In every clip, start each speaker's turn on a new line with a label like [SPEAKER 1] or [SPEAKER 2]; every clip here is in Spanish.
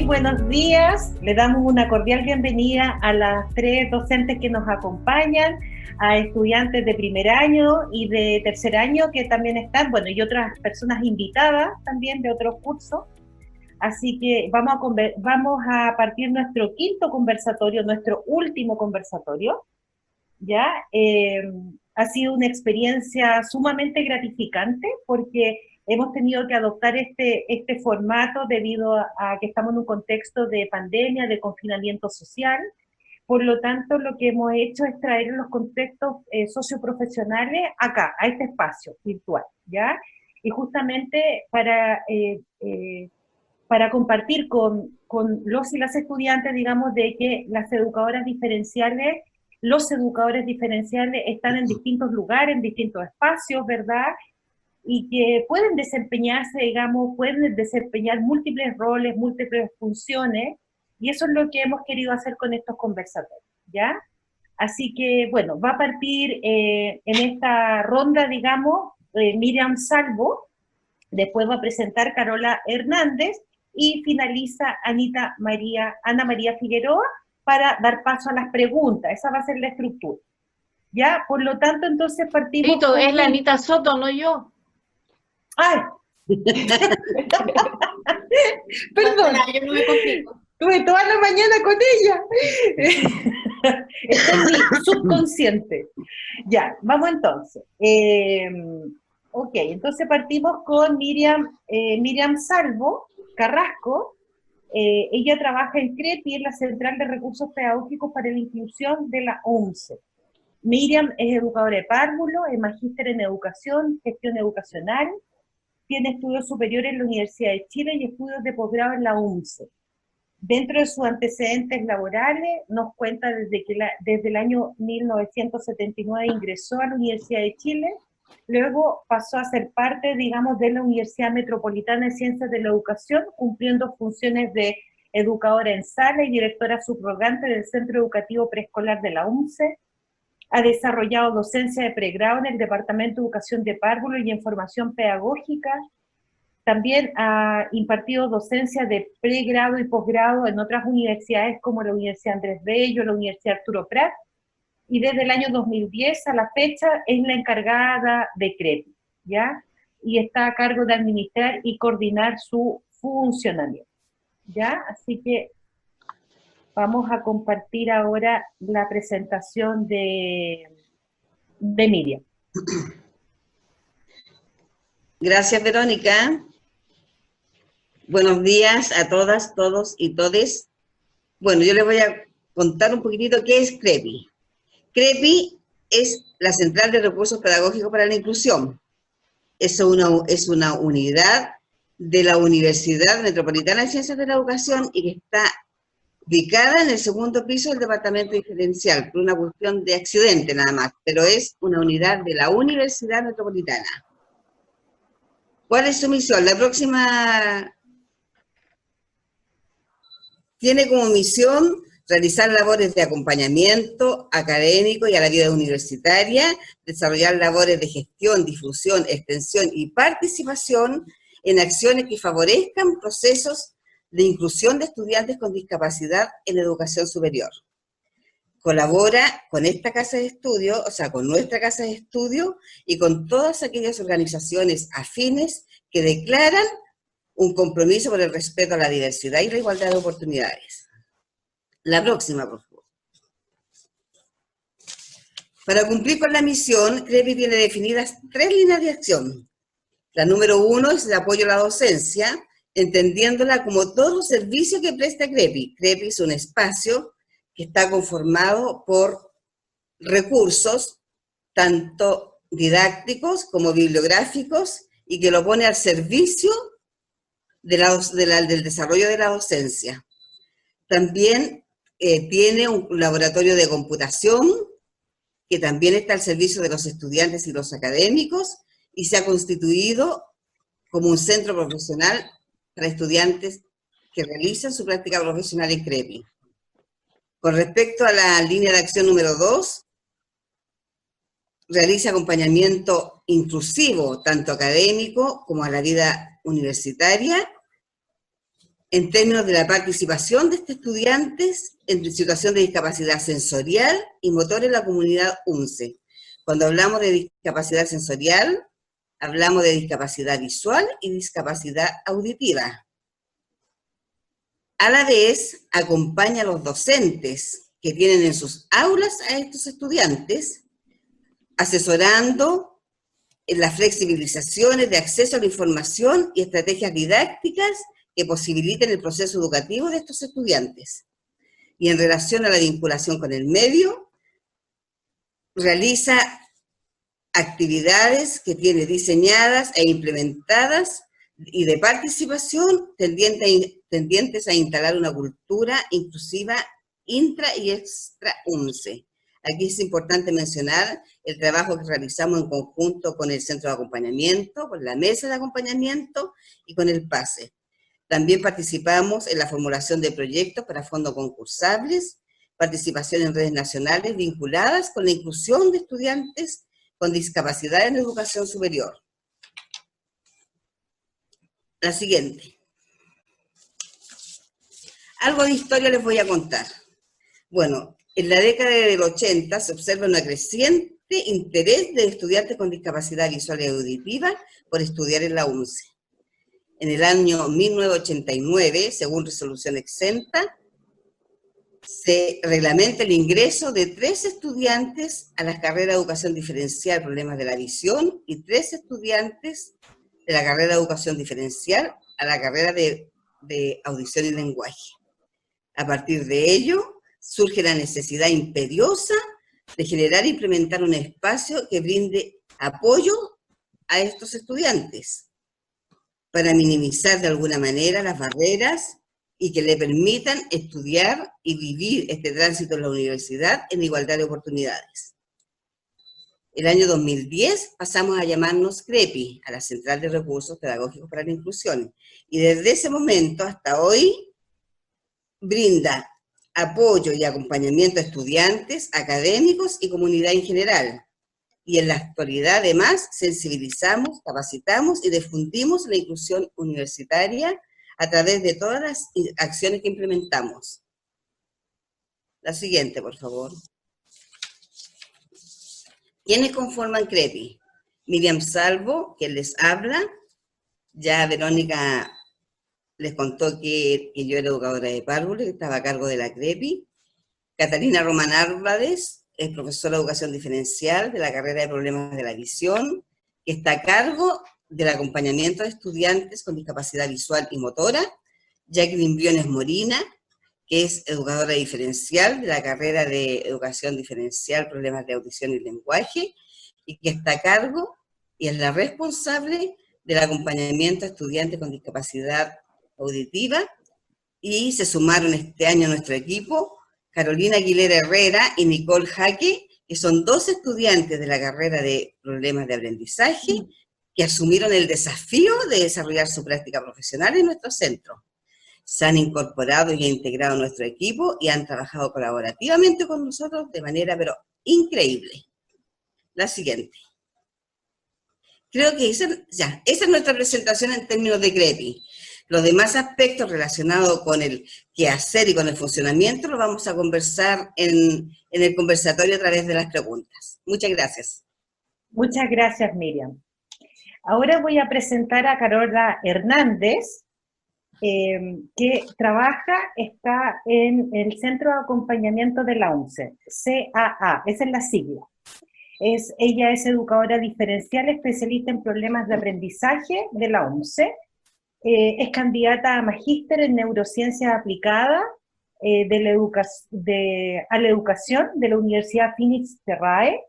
[SPEAKER 1] Muy buenos días. Le damos una cordial bienvenida a las 3 docentes que nos acompañan, a estudiantes de primer año y de tercer año que también están, bueno, y otras personas invitadas también de otros cursos. Así que vamos a partir nuestro quinto conversatorio, nuestro último conversatorio, ¿ya? Ha sido una experiencia sumamente gratificante porque hemos tenido que adoptar este formato debido a que estamos en un contexto de pandemia, de confinamiento social. Por lo tanto, lo que hemos hecho es traer los contextos socioprofesionales acá, a este espacio virtual, ¿ya? Y justamente para compartir con los y las estudiantes, digamos, de que las educadoras diferenciales, los educadores diferenciales están en distintos lugares, en distintos espacios, ¿verdad? Y que pueden desempeñarse, digamos, pueden desempeñar múltiples roles, múltiples funciones, y eso es lo que hemos querido hacer con estos conversatorios, ¿ya? Así que, bueno, va a partir en esta ronda, digamos, Miriam Salvo, después va a presentar Carola Hernández, y finaliza Ana María Figueroa, para dar paso a las preguntas. Esa va a ser la estructura, ¿ya? Por lo tanto, entonces partimos...
[SPEAKER 2] Listo, es la Anita Soto, no yo.
[SPEAKER 1] ¡Ay! Perdón,
[SPEAKER 2] Yo no me complico.
[SPEAKER 1] estuve toda la mañana con ella. Está en mi subconsciente. Ya, vamos entonces. Ok, entonces partimos con Miriam Salvo Carrasco. Ella trabaja en CREPI, en la Central de Recursos Pedagógicos para la Inclusión de la ONCE. Miriam es educadora de párvulo, es magíster en educación, gestión educacional, tiene estudios superiores en la Universidad de Chile y estudios de posgrado en la UNCE. Dentro de sus antecedentes laborales, nos cuenta desde el año 1979 ingresó a la Universidad de Chile, luego pasó a ser parte, digamos, de la Universidad Metropolitana de Ciencias de la Educación, cumpliendo funciones de educadora en sala y directora subrogante del Centro Educativo Preescolar de la UNCE. Ha desarrollado docencia de pregrado en el Departamento de Educación de Párvulo y en formación pedagógica. También ha impartido docencia de pregrado y posgrado en otras universidades como la Universidad Andrés Bello, la Universidad Arturo Prat, y desde el año 2010 a la fecha es la encargada de CREPI, ¿ya? Y está a cargo de administrar y coordinar su funcionamiento, ¿ya? Así que vamos a compartir ahora la presentación de Miriam.
[SPEAKER 3] Gracias, Verónica. Buenos días a todas, todos y todes. Bueno, yo les voy a contar un poquitito qué es CREPI. CREPI es la Central de Recursos Pedagógicos para la Inclusión. Es una unidad de la Universidad Metropolitana de Ciencias de la Educación y que está ubicada en el segundo piso del Departamento Diferencial, por una cuestión de accidente nada más, pero es una unidad de la Universidad Metropolitana. ¿Cuál es su misión? La próxima tiene como misión realizar labores de acompañamiento académico y a la vida universitaria, desarrollar labores de gestión, difusión, extensión y participación en acciones que favorezcan procesos de inclusión de estudiantes con discapacidad en educación superior. Colabora con esta casa de estudio, o sea, con nuestra casa de estudio y con todas aquellas organizaciones afines que declaran un compromiso por el respeto a la diversidad y la igualdad de oportunidades. La próxima, por favor. Para cumplir con la misión, CREPI tiene definidas 3 líneas de acción. La número 1 es el apoyo a la docencia, entendiéndola como todos los servicios que presta CREPI. CREPI es un espacio que está conformado por recursos, tanto didácticos como bibliográficos, y que lo pone al servicio del desarrollo de la docencia. También tiene un laboratorio de computación que también está al servicio de los estudiantes y los académicos y se ha constituido como un centro profesional para estudiantes que realizan su práctica profesional en CREPI. Con respecto a la línea de acción número 2, realiza acompañamiento inclusivo, tanto académico como a la vida universitaria, en términos de la participación de estos estudiantes en situación de discapacidad sensorial y motor en la comunidad UNCE. Cuando hablamos de discapacidad sensorial, hablamos de discapacidad visual y discapacidad auditiva. A la vez, acompaña a los docentes que tienen en sus aulas a estos estudiantes, asesorando en las flexibilizaciones de acceso a la información y estrategias didácticas que posibiliten el proceso educativo de estos estudiantes. Y en relación a la vinculación con el medio, realiza actividades que tiene diseñadas e implementadas y de participación tendientes a instalar una cultura inclusiva intra y extra UNCE. Aquí es importante mencionar el trabajo que realizamos en conjunto con el Centro de Acompañamiento, con la Mesa de Acompañamiento y con el PASE. También participamos en la formulación de proyectos para fondos concursables, participación en redes nacionales vinculadas con la inclusión de estudiantes con discapacidad en educación superior. La siguiente. Algo de historia les voy a contar. Bueno, en la década del 80 se observa un creciente interés de estudiantes con discapacidad visual y auditiva por estudiar en la UNCE. En el año 1989, según resolución exenta, se reglamenta el ingreso de 3 estudiantes a la carrera de educación diferencial, problemas de la visión, y 3 estudiantes de la carrera de educación diferencial a la carrera de audición y lenguaje. A partir de ello, surge la necesidad imperiosa de generar e implementar un espacio que brinde apoyo a estos estudiantes, para minimizar de alguna manera las barreras y que le permitan estudiar y vivir este tránsito en la universidad en igualdad de oportunidades. El año 2010 pasamos a llamarnos CREPI, a la Central de Recursos Pedagógicos para la Inclusión, y desde ese momento hasta hoy brinda apoyo y acompañamiento a estudiantes, académicos y comunidad en general. Y en la actualidad, además, sensibilizamos, capacitamos y difundimos la inclusión universitaria a través de todas las acciones que implementamos. La siguiente, por favor. ¿Quiénes conforman CREPI? Miriam Salvo, quien les habla. Ya Verónica les contó que yo era educadora de párvulos, que estaba a cargo de la CREPI. Catalina Román Álvarez es profesora de educación diferencial de la carrera de problemas de la visión, que está a cargo del acompañamiento de estudiantes con discapacidad visual y motora. Jacqueline Briones Morina, que es educadora diferencial de la carrera de educación diferencial, problemas de audición y lenguaje, y que está a cargo y es la responsable del acompañamiento a estudiantes con discapacidad auditiva, y se sumaron este año a nuestro equipo Carolina Aguilera Herrera y Nicole Jaque, que son 2 estudiantes de la carrera de problemas de aprendizaje que asumieron el desafío de desarrollar su práctica profesional en nuestro centro. Se han incorporado y integrado a nuestro equipo y han trabajado colaborativamente con nosotros de manera pero increíble. La siguiente. Creo que esa es nuestra presentación en términos de CREPI. Los demás aspectos relacionados con el quehacer y con el funcionamiento los vamos a conversar en el conversatorio a través de las preguntas. Muchas gracias.
[SPEAKER 1] Muchas gracias, Miriam. Ahora voy a presentar a Carola Hernández, que está en el Centro de Acompañamiento de la UNCE, CAA, esa es la sigla. Ella es educadora diferencial, especialista en problemas de aprendizaje de la UNCE. Es candidata a magíster en neurociencias aplicadas a la educación de la Universidad Phoenix Terrae.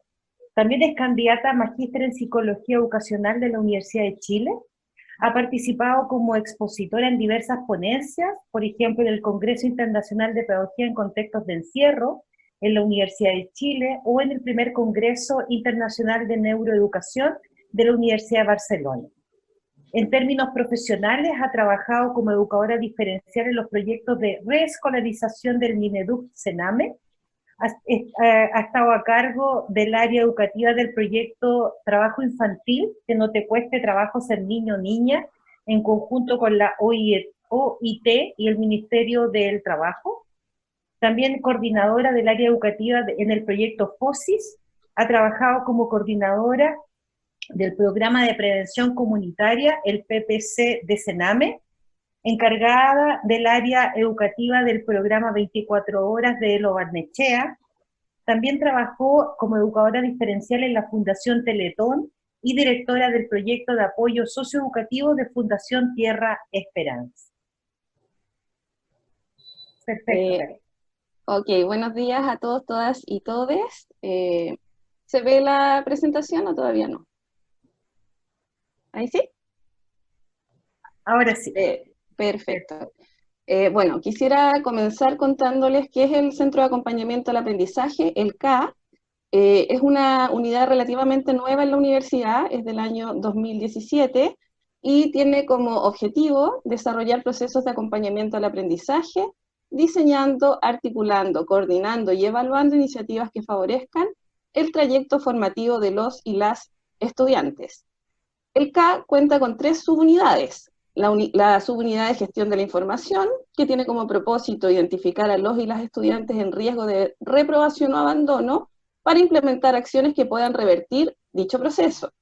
[SPEAKER 1] También es candidata a magíster en psicología educacional de la Universidad de Chile. Ha participado como expositora en diversas ponencias, por ejemplo, en el Congreso Internacional de Pedagogía en Contextos de Encierro, en la Universidad de Chile, o en el primer Congreso Internacional de Neuroeducación de la Universidad de Barcelona. En términos profesionales, ha trabajado como educadora diferencial en los proyectos de reescolarización del Mineduc Sename. Ha estado a cargo del área educativa del proyecto Trabajo Infantil, que no te cueste trabajo ser niño o niña, en conjunto con la OIT OIT y el Ministerio del Trabajo. También coordinadora del área educativa en el proyecto FOSIS. Ha trabajado como coordinadora del programa de prevención comunitaria, el PPC de Sename, encargada del área educativa del programa 24 horas de Elo Barnechea. También trabajó como educadora diferencial en la Fundación Teletón y directora del proyecto de apoyo socioeducativo de Fundación Tierra Esperanza. Perfecto.
[SPEAKER 4] Ok, buenos días a todos, todas y todes. ¿Se ve la presentación o todavía no? ¿Ahí sí?
[SPEAKER 1] Ahora sí.
[SPEAKER 4] Perfecto. Bueno, quisiera comenzar contándoles qué es el Centro de Acompañamiento al Aprendizaje, el CA. Es una unidad relativamente nueva en la universidad, es del año 2017, y tiene como objetivo desarrollar procesos de acompañamiento al aprendizaje, diseñando, articulando, coordinando y evaluando iniciativas que favorezcan el trayecto formativo de los y las estudiantes. El CA cuenta con 3 subunidades. La subunidad de gestión de la información, que tiene como propósito identificar a los y las estudiantes en riesgo de reprobación o abandono para implementar acciones que puedan revertir dicho proceso.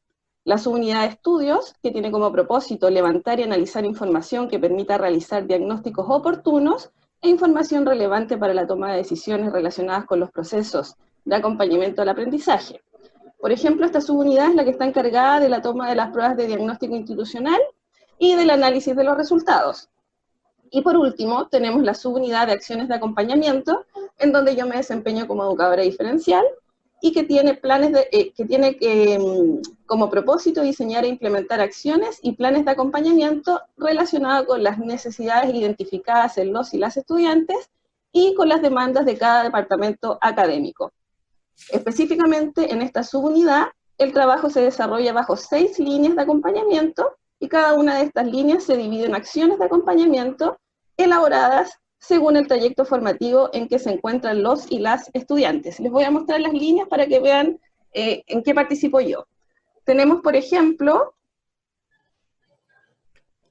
[SPEAKER 4] La subunidad de estudios, que tiene como propósito levantar y analizar información que permita realizar diagnósticos oportunos e información relevante para la toma de decisiones relacionadas con los procesos de acompañamiento al aprendizaje. Por ejemplo, esta subunidad es la que está encargada de la toma de las pruebas de diagnóstico institucional y del análisis de los resultados. Y por último, tenemos la subunidad de acciones de acompañamiento, en donde yo me desempeño como educadora diferencial, y que tiene como propósito diseñar e implementar acciones y planes de acompañamiento relacionados con las necesidades identificadas en los y las estudiantes y con las demandas de cada departamento académico. Específicamente en esta subunidad, el trabajo se desarrolla bajo 6 líneas de acompañamiento y cada una de estas líneas se divide en acciones de acompañamiento elaboradas según el trayecto formativo en que se encuentran los y las estudiantes. Les voy a mostrar las líneas para que vean en qué participo yo. Tenemos, por ejemplo,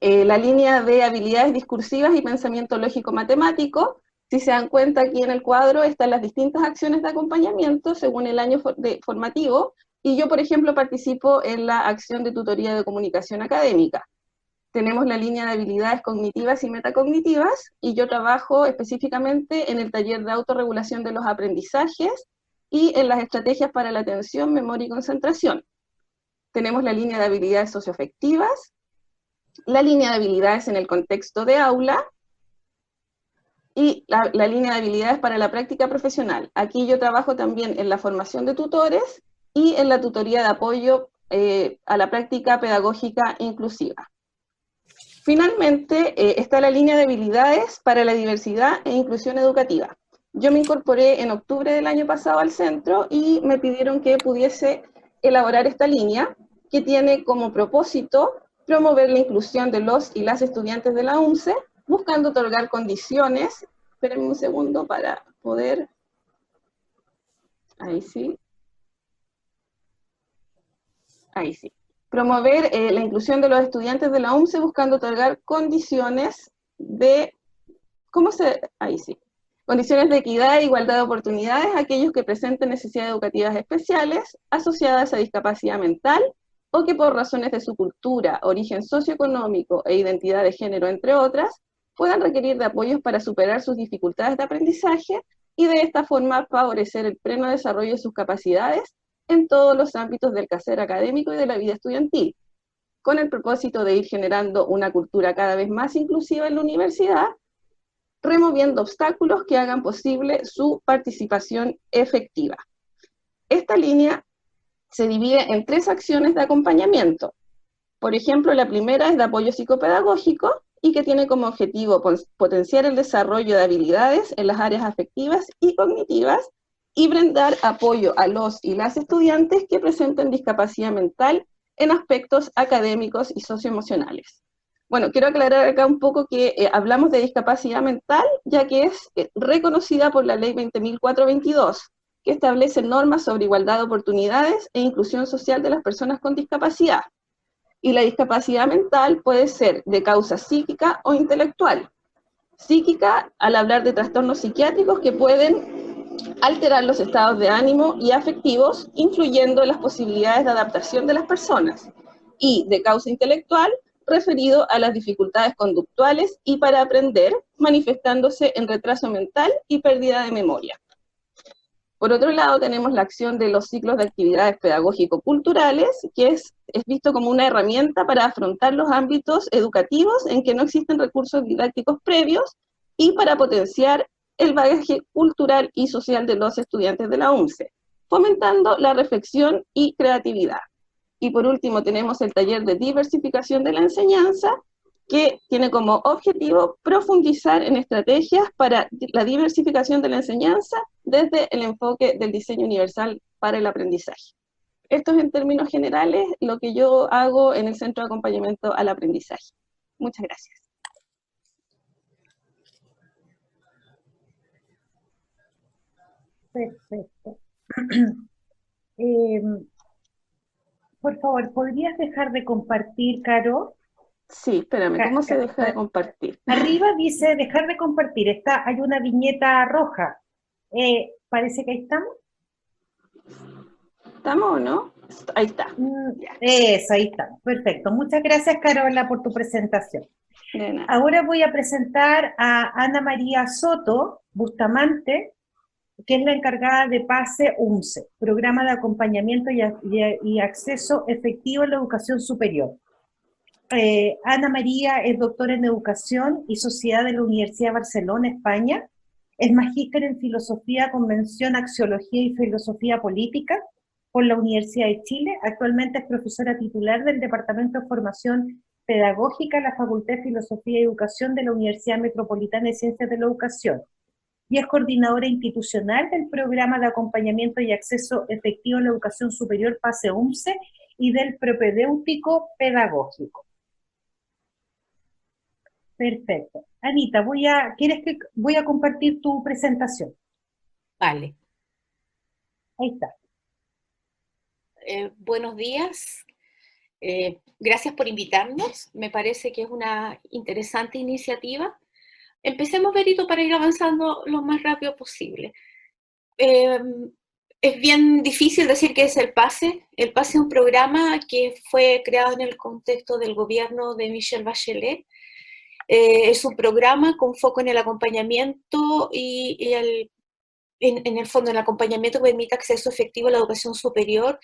[SPEAKER 4] la línea de habilidades discursivas y pensamiento lógico-matemático. Si se dan cuenta, aquí en el cuadro están las distintas acciones de acompañamiento según el año formativo, y yo, por ejemplo, participo en la acción de tutoría de comunicación académica. Tenemos la línea de habilidades cognitivas y metacognitivas, y yo trabajo específicamente en el taller de autorregulación de los aprendizajes y en las estrategias para la atención, memoria y concentración. Tenemos la línea de habilidades socioafectivas, la línea de habilidades en el contexto de aula, y la línea de habilidades para la práctica profesional. Aquí yo trabajo también en la formación de tutores y en la tutoría de apoyo a la práctica pedagógica inclusiva. Finalmente, está la línea de habilidades para la diversidad e inclusión educativa. Yo me incorporé en octubre del año pasado al centro y me pidieron que pudiese elaborar esta línea, que tiene como propósito promover la inclusión de los y las estudiantes de la UNCE, buscando otorgar condiciones, espérenme un segundo para poder, ahí sí, promover la inclusión de los estudiantes de la UNCE buscando otorgar condiciones de, condiciones de equidad e igualdad de oportunidades a aquellos que presenten necesidades educativas especiales asociadas a discapacidad mental o que por razones de su cultura, origen socioeconómico e identidad de género, entre otras, puedan requerir de apoyos para superar sus dificultades de aprendizaje y de esta forma favorecer el pleno desarrollo de sus capacidades en todos los ámbitos del quehacer académico y de la vida estudiantil, con el propósito de ir generando una cultura cada vez más inclusiva en la universidad, removiendo obstáculos que hagan posible su participación efectiva. Esta línea se divide en 3 acciones de acompañamiento. Por ejemplo, la primera es de apoyo psicopedagógico y que tiene como objetivo potenciar el desarrollo de habilidades en las áreas afectivas y cognitivas y brindar apoyo a los y las estudiantes que presenten discapacidad mental en aspectos académicos y socioemocionales. Bueno, quiero aclarar acá un poco que hablamos de discapacidad mental, ya que es reconocida por la Ley 20.422, que establece normas sobre igualdad de oportunidades e inclusión social de las personas con discapacidad. Y la discapacidad mental puede ser de causa psíquica o intelectual. Psíquica, al hablar de trastornos psiquiátricos que pueden alterar los estados de ánimo y afectivos, influyendo en las posibilidades de adaptación de las personas. Y de causa intelectual, referido a las dificultades conductuales y para aprender, manifestándose en retraso mental y pérdida de memoria. Por otro lado, tenemos la acción de los ciclos de actividades pedagógico-culturales, que es visto como una herramienta para afrontar los ámbitos educativos en que no existen recursos didácticos previos y para potenciar el bagaje cultural y social de los estudiantes de la UNCE, fomentando la reflexión y creatividad. Y por último tenemos el taller de diversificación de la enseñanza, que tiene como objetivo profundizar en estrategias para la diversificación de la enseñanza desde el enfoque del diseño universal para el aprendizaje. Esto es en términos generales lo que yo hago en el Centro de Acompañamiento al Aprendizaje. Muchas gracias.
[SPEAKER 1] Perfecto. Por favor, ¿podrías dejar de compartir, Caro?
[SPEAKER 4] Sí, espérame, ¿cómo se deja de compartir?
[SPEAKER 1] Arriba dice dejar de compartir, hay una viñeta roja. Parece que ahí estamos.
[SPEAKER 4] ¿Estamos o no? Ahí está.
[SPEAKER 1] Eso, ahí estamos. Perfecto. Muchas gracias, Carola, por tu presentación.
[SPEAKER 4] De nada.
[SPEAKER 1] Ahora voy a presentar a Ana María Soto Bustamante, que es la encargada de PASE UNCE, Programa de Acompañamiento y Acceso Efectivo a la Educación Superior. Ana María es doctora en Educación y Sociedad de la Universidad de Barcelona, España. Es magíster en Filosofía, Convención, Axiología y Filosofía Política por la Universidad de Chile. Actualmente es profesora titular del Departamento de Formación Pedagógica de la Facultad de Filosofía y Educación de la Universidad Metropolitana de Ciencias de la Educación. Y es coordinadora institucional del Programa de Acompañamiento y Acceso Efectivo a la Educación Superior PASE UNCE y del Propedéutico Pedagógico. Perfecto. Anita, voy a compartir tu presentación.
[SPEAKER 2] Vale.
[SPEAKER 1] Ahí está.
[SPEAKER 2] Buenos días. Gracias por invitarnos. Me parece que es una interesante iniciativa. Empecemos, Berito, para ir avanzando lo más rápido posible. Es bien difícil decir qué es el PASE. El PASE es un programa que fue creado en el contexto del gobierno de Michelle Bachelet. Es un programa con foco en el acompañamiento y en el fondo el acompañamiento que permite acceso efectivo a la educación superior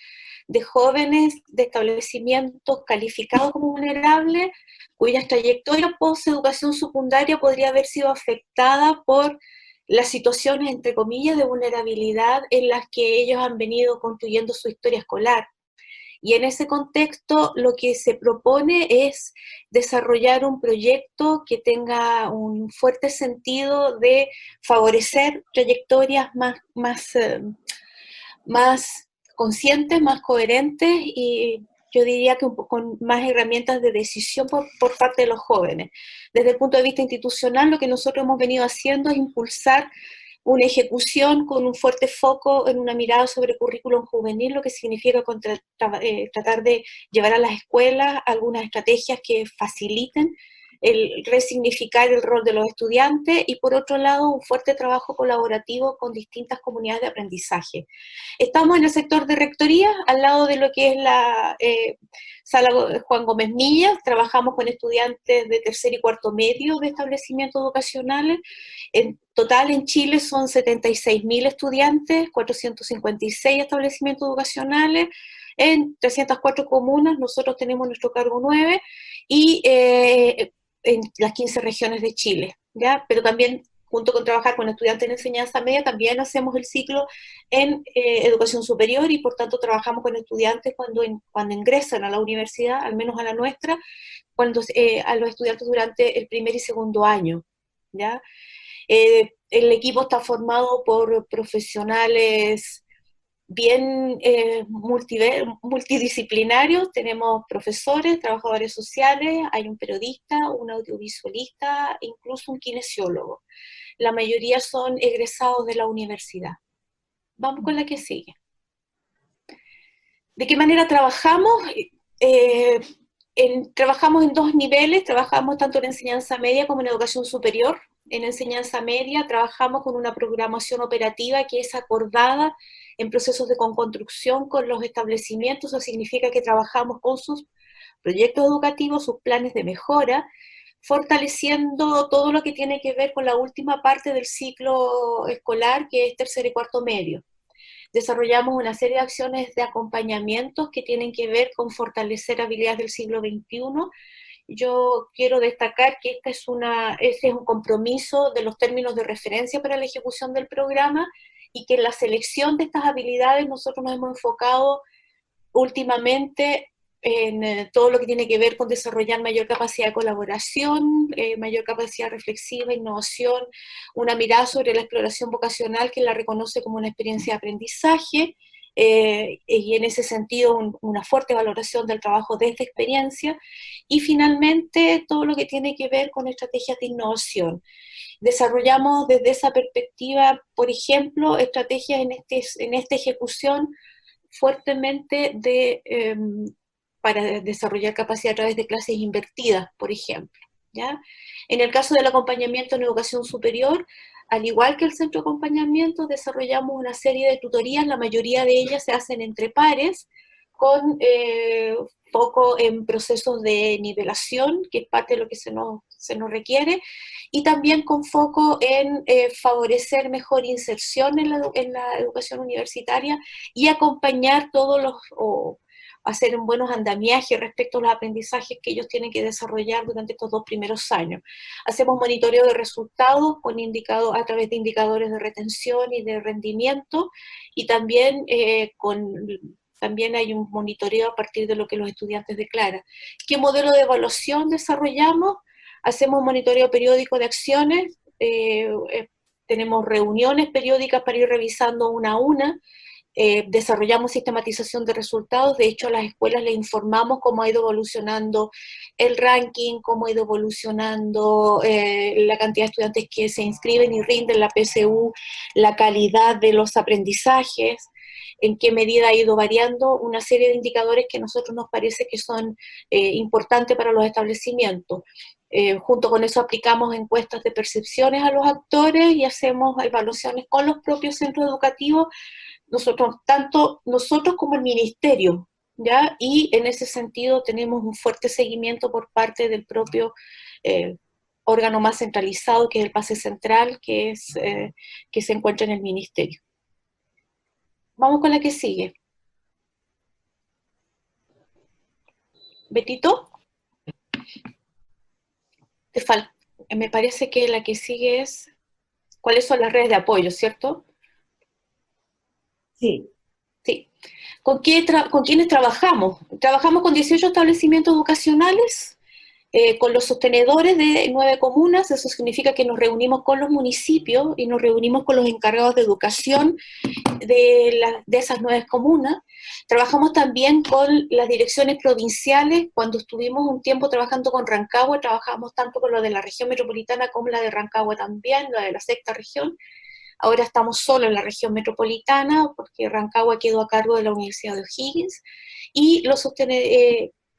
[SPEAKER 2] de jóvenes de establecimientos calificados como vulnerables, cuyas trayectorias post-educación secundaria podría haber sido afectada por las situaciones, entre comillas, de vulnerabilidad en las que ellos han venido construyendo su historia escolar. Y en ese contexto lo que se propone es desarrollar un proyecto que tenga un fuerte sentido de favorecer trayectorias más conscientes, más coherentes y yo diría que con más herramientas de decisión por parte de los jóvenes. Desde el punto de vista institucional, lo que nosotros hemos venido haciendo es impulsar una ejecución con un fuerte foco en una mirada sobre currículum juvenil, lo que significa tratar de llevar a las escuelas algunas estrategias que faciliten el resignificar el rol de los estudiantes y por otro lado un fuerte trabajo colaborativo con distintas comunidades de aprendizaje. Estamos en el sector de rectoría, al lado de lo que es la sala Juan Gómez Millas. Trabajamos con estudiantes de tercer y cuarto medio de establecimientos educacionales. En total en Chile son 76.000 estudiantes, 456 establecimientos educacionales, en 304 comunas, nosotros tenemos nuestro cargo 9, y en las 15 regiones de Chile, ¿ya? Pero también, junto con trabajar con estudiantes en enseñanza media, también hacemos el ciclo en educación superior y por tanto trabajamos con estudiantes cuando ingresan a la universidad, al menos a la nuestra, a los estudiantes durante el primer y segundo año, ¿ya? El equipo está formado por profesionales bien multidisciplinarios. Tenemos profesores, trabajadores sociales, hay un periodista, un audiovisualista, incluso un kinesiólogo. La mayoría son egresados de la universidad. Vamos con la que sigue. ¿De qué manera trabajamos? Trabajamos en dos niveles, trabajamos tanto en enseñanza media como en educación superior. En enseñanza media trabajamos con una programación operativa que es acordada en procesos de construcción con los establecimientos. Eso significa que trabajamos con sus proyectos educativos, sus planes de mejora, fortaleciendo todo lo que tiene que ver con la última parte del ciclo escolar, que es tercero y cuarto medio. Desarrollamos una serie de acciones de acompañamientos que tienen que ver con fortalecer habilidades del siglo XXI. Yo quiero destacar que este es un compromiso de los términos de referencia para la ejecución del programa, y que en la selección de estas habilidades nosotros nos hemos enfocado últimamente en todo lo que tiene que ver con desarrollar mayor capacidad de colaboración, mayor capacidad reflexiva, innovación, una mirada sobre la exploración vocacional que la reconoce como una experiencia de aprendizaje, y en ese sentido una fuerte valoración del trabajo desde experiencia, y finalmente todo lo que tiene que ver con estrategias de innovación. Desarrollamos desde esa perspectiva, por ejemplo, estrategias en esta ejecución fuertemente para desarrollar capacidad a través de clases invertidas, por ejemplo, ¿ya? En el caso del acompañamiento en educación superior, al igual que el centro de acompañamiento, desarrollamos una serie de tutorías, la mayoría de ellas se hacen entre pares, con foco en procesos de nivelación, que es parte de lo que se nos requiere, y también con foco en favorecer mejor inserción en la educación universitaria y acompañar hacer un buenos andamiajes respecto a los aprendizajes que ellos tienen que desarrollar durante estos 2 primeros años. Hacemos monitoreo de resultados a través de indicadores de retención y de rendimiento, y también también hay un monitoreo a partir de lo que los estudiantes declaran. ¿Qué modelo de evaluación desarrollamos? Hacemos monitoreo periódico de acciones, tenemos reuniones periódicas para ir revisando una a una, desarrollamos sistematización de resultados. De hecho, a las escuelas les informamos cómo ha ido evolucionando el ranking, cómo ha ido evolucionando la cantidad de estudiantes que se inscriben y rinden la PSU, la calidad de los aprendizajes, en qué medida ha ido variando, una serie de indicadores que a nosotros nos parece que son importantes para los establecimientos. Junto con eso aplicamos encuestas de percepciones a los actores y hacemos evaluaciones con los propios centros educativos, tanto nosotros como el ministerio, ¿ya? Y en ese sentido tenemos un fuerte seguimiento por parte del propio órgano más centralizado, que es el PASE Central, que se encuentra en el ministerio. Vamos con la que sigue. Betito. Me parece que la que sigue es cuáles son las redes de apoyo, ¿cierto?
[SPEAKER 1] Sí.
[SPEAKER 2] Sí. ¿Con quiénes trabajamos? Trabajamos con 18 establecimientos educacionales, con los sostenedores de 9 comunas. Eso significa que nos reunimos con los municipios y nos reunimos con los encargados de educación de esas 9 comunas. Trabajamos también con las direcciones provinciales. Cuando estuvimos un tiempo trabajando con Rancagua, trabajamos tanto con la de la región metropolitana como la de Rancagua también, la de la 6ª región. Ahora estamos solo en la región metropolitana, porque Rancagua quedó a cargo de la Universidad de O'Higgins, y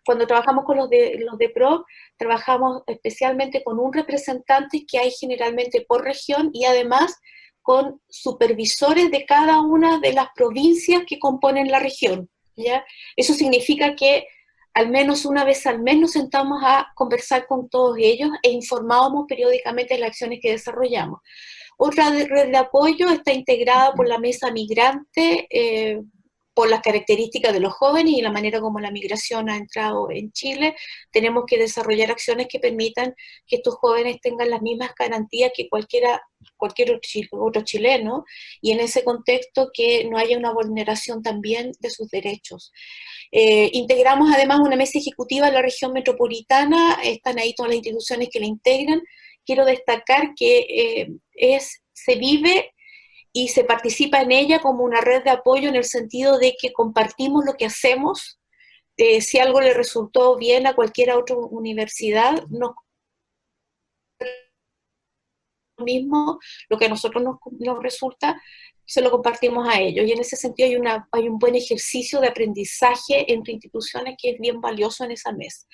[SPEAKER 2] cuando trabajamos con los de PRO, trabajamos especialmente con un representante que hay generalmente por región, y además con supervisores de cada una de las provincias que componen la región, ¿ya? Eso significa que al menos una vez al mes nos sentamos a conversar con todos ellos e informábamos periódicamente de las acciones que desarrollamos. Otra red de apoyo está integrada por la mesa migrante, por las características de los jóvenes y la manera como la migración ha entrado en Chile. Tenemos que desarrollar acciones que permitan que estos jóvenes tengan las mismas garantías que cualquier otro chileno, y en ese contexto que no haya una vulneración también de sus derechos. Integramos además una mesa ejecutiva en la región metropolitana, están ahí todas las instituciones que la integran. Quiero destacar que se vive y se participa en ella como una red de apoyo, en el sentido de que compartimos lo que hacemos. Si algo le resultó bien a cualquier otra universidad, nos mismo lo que a nosotros nos resulta, se lo compartimos a ellos. Y en ese sentido hay un buen ejercicio de aprendizaje entre instituciones que es bien valioso en esa mesa.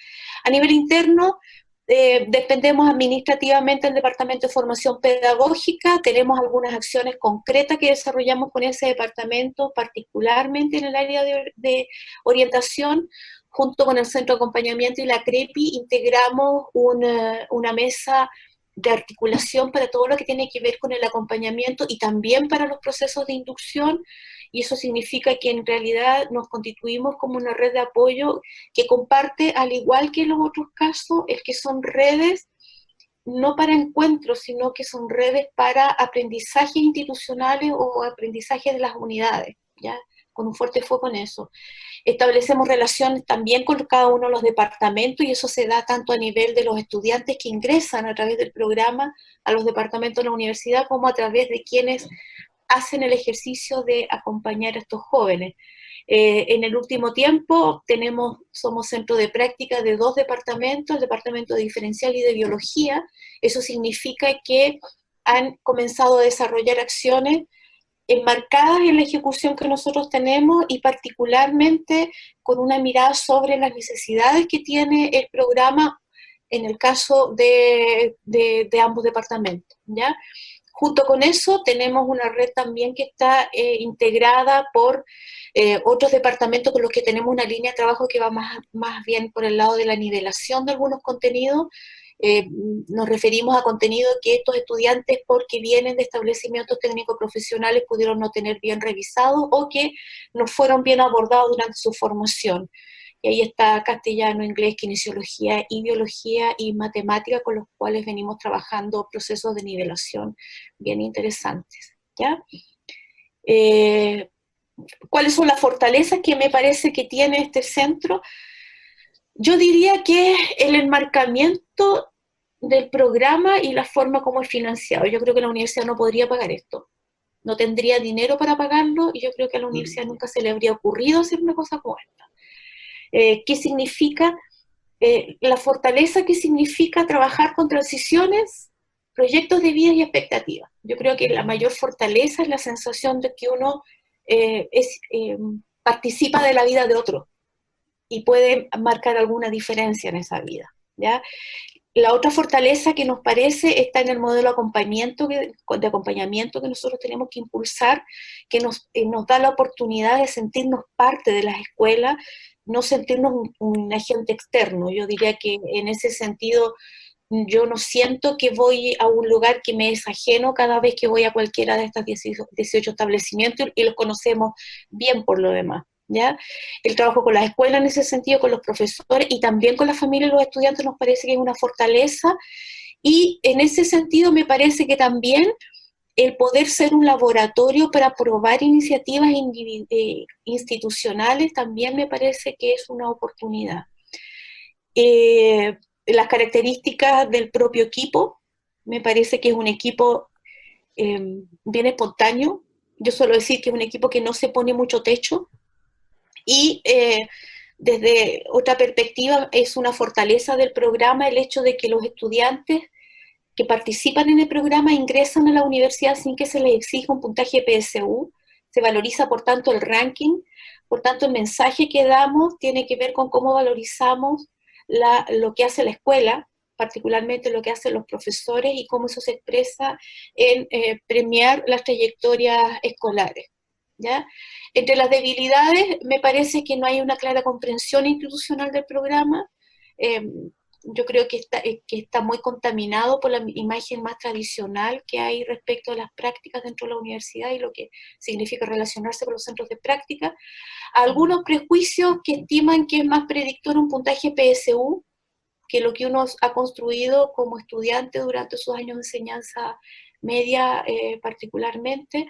[SPEAKER 2] A nivel interno, dependemos administrativamente del Departamento de Formación Pedagógica, tenemos algunas acciones concretas que desarrollamos con ese departamento, particularmente en el área de orientación. Junto con el Centro de Acompañamiento y la CREPI integramos una mesa de articulación para todo lo que tiene que ver con el acompañamiento y también para los procesos de inducción, y eso significa que en realidad nos constituimos como una red de apoyo que comparte, al igual que en los otros casos, es que son redes no para encuentros, sino que son redes para aprendizajes institucionales o aprendizaje de las unidades, ¿ya? Con un fuerte foco en eso. Establecemos relaciones también con cada uno de los departamentos, y eso se da tanto a nivel de los estudiantes que ingresan a través del programa a los departamentos de la universidad, como a través de quienes hacen el ejercicio de acompañar a estos jóvenes. En el último tiempo somos centro de práctica de 2 departamentos, el departamento de diferencial y de biología. Eso significa que han comenzado a desarrollar acciones enmarcadas en la ejecución que nosotros tenemos, y particularmente con una mirada sobre las necesidades que tiene el programa en el caso de ambos departamentos, ¿ya? Junto con eso tenemos una red también que está integrada por otros departamentos con los que tenemos una línea de trabajo que va más bien por el lado de la nivelación de algunos contenidos. Nos referimos a contenido que estos estudiantes, porque vienen de establecimientos técnicos profesionales, pudieron no tener bien revisados o que no fueron bien abordados durante su formación. Y ahí está castellano, inglés, kinesiología y biología y matemática, con los cuales venimos trabajando procesos de nivelación bien interesantes, ¿ya? ¿Cuáles son las fortalezas que me parece que tiene este centro? Yo diría que el enmarcamiento del programa y la forma como es financiado. Yo creo que la universidad no podría pagar esto. No tendría dinero para pagarlo, y yo creo que a la universidad nunca se le habría ocurrido hacer una cosa como esta. ¿Qué significa? La fortaleza que significa trabajar con transiciones, proyectos de vida y expectativas. Yo creo que la mayor fortaleza es la sensación de que uno participa de la vida de otro y puede marcar alguna diferencia en esa vida, ¿ya? La otra fortaleza que nos parece está en el modelo de acompañamiento que nosotros tenemos que impulsar, que nos da la oportunidad de sentirnos parte de las escuelas, no sentirnos un agente externo. Yo diría que en ese sentido yo no siento que voy a un lugar que me es ajeno cada vez que voy a cualquiera de estos 18 establecimientos, y los conocemos bien por lo demás, ¿ya? El trabajo con las escuelas en ese sentido, con los profesores y también con las familias y los estudiantes, nos parece que es una fortaleza, y en ese sentido me parece que también el poder ser un laboratorio para probar iniciativas institucionales también me parece que es una oportunidad. Las características del propio equipo, me parece que es un equipo bien espontáneo. Yo suelo decir que es un equipo que no se pone mucho techo, y desde otra perspectiva es una fortaleza del programa el hecho de que los estudiantes que participan en el programa ingresan a la universidad sin que se les exija un puntaje PSU. Se valoriza, por tanto, el ranking. Por tanto, el mensaje que damos tiene que ver con cómo valorizamos lo que hace la escuela, particularmente lo que hacen los profesores, y cómo eso se expresa en premiar las trayectorias escolares, ¿ya? Entre las debilidades, me parece que no hay una clara comprensión institucional del programa. Yo creo que está muy contaminado por la imagen más tradicional que hay respecto a las prácticas dentro de la universidad y lo que significa relacionarse con los centros de práctica. Algunos prejuicios que estiman que es más predictor un puntaje PSU que lo que uno ha construido como estudiante durante sus años de enseñanza media, particularmente.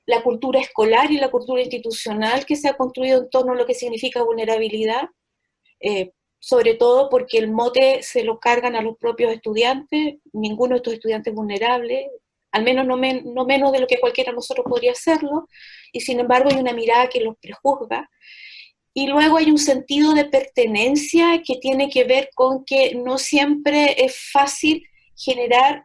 [SPEAKER 2] La cultura escolar y la cultura institucional que se ha construido en torno a lo que significa vulnerabilidad, sobre todo porque el mote se lo cargan a los propios estudiantes. Ninguno de estos estudiantes es vulnerable, al menos no menos de lo que cualquiera de nosotros podría hacerlo, y sin embargo hay una mirada que los prejuzga. Y luego hay un sentido de pertenencia que tiene que ver con que no siempre es fácil generar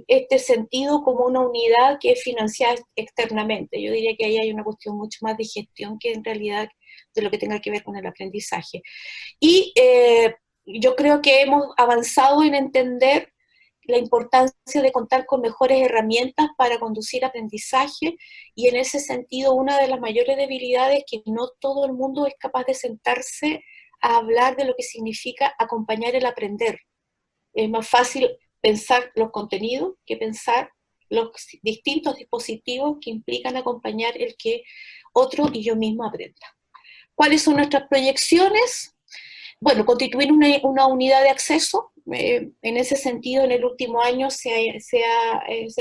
[SPEAKER 2] este sentido como una unidad que es financiada externamente. Yo diría que ahí hay una cuestión mucho más de gestión que en realidad de lo que tenga que ver con el aprendizaje. Y yo creo que hemos avanzado en entender la importancia de contar con mejores herramientas para conducir aprendizaje, y en ese sentido una de las mayores debilidades es que no todo el mundo es capaz de sentarse a hablar de lo que significa acompañar el aprender. Es más fácil pensar los contenidos que pensar los distintos dispositivos que implican acompañar el que otro y yo mismo aprenda. ¿Cuáles son nuestras proyecciones? Bueno, constituir una unidad de acceso. En ese sentido, en el último año se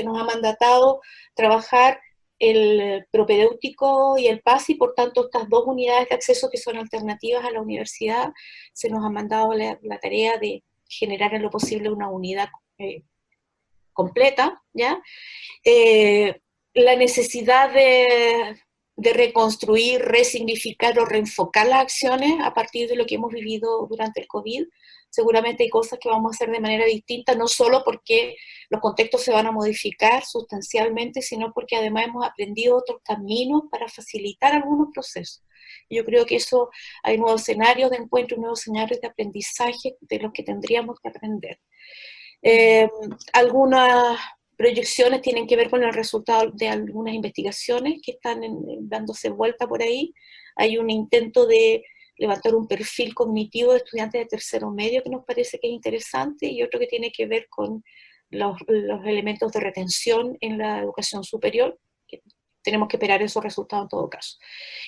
[SPEAKER 2] nos ha mandatado trabajar el propedéutico y el PASI, por tanto, estas dos unidades de acceso que son alternativas a la universidad, se nos ha mandado la tarea de generar en lo posible una unidad completa, ¿ya? La necesidad de reconstruir, resignificar o reenfocar las acciones a partir de lo que hemos vivido durante el COVID. Seguramente hay cosas que vamos a hacer de manera distinta, no solo porque los contextos se van a modificar sustancialmente, sino porque además hemos aprendido otros caminos para facilitar algunos procesos. Yo creo que eso, hay nuevos escenarios de encuentro, nuevos escenarios de aprendizaje de los que tendríamos que aprender. Algunas proyecciones tienen que ver con el resultado de algunas investigaciones que están dándose vuelta por ahí. Hay un intento de levantar un perfil cognitivo de estudiantes de tercero medio que nos parece que es interesante, y otro que tiene que ver con los elementos de retención en la educación superior, que tenemos que esperar esos resultados en todo caso.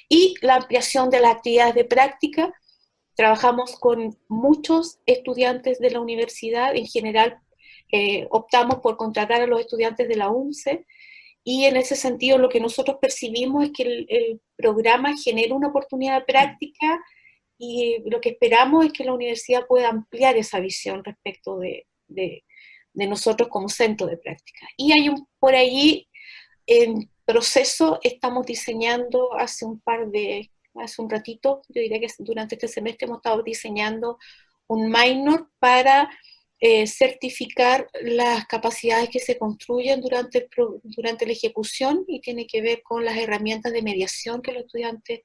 [SPEAKER 2] Y la ampliación de las actividades de práctica. Trabajamos con muchos estudiantes de la universidad, en general optamos por contratar a los estudiantes de la UNCE, y en ese sentido lo que nosotros percibimos es que el programa genera una oportunidad de práctica, y lo que esperamos es que la universidad pueda ampliar esa visión respecto de nosotros como centro de práctica. Y hay por allí en proceso, estamos diseñando hace un ratito, yo diría que durante este semestre hemos estado diseñando un minor para certificar las capacidades que se construyen durante la ejecución, y tiene que ver con las herramientas de mediación que los estudiantes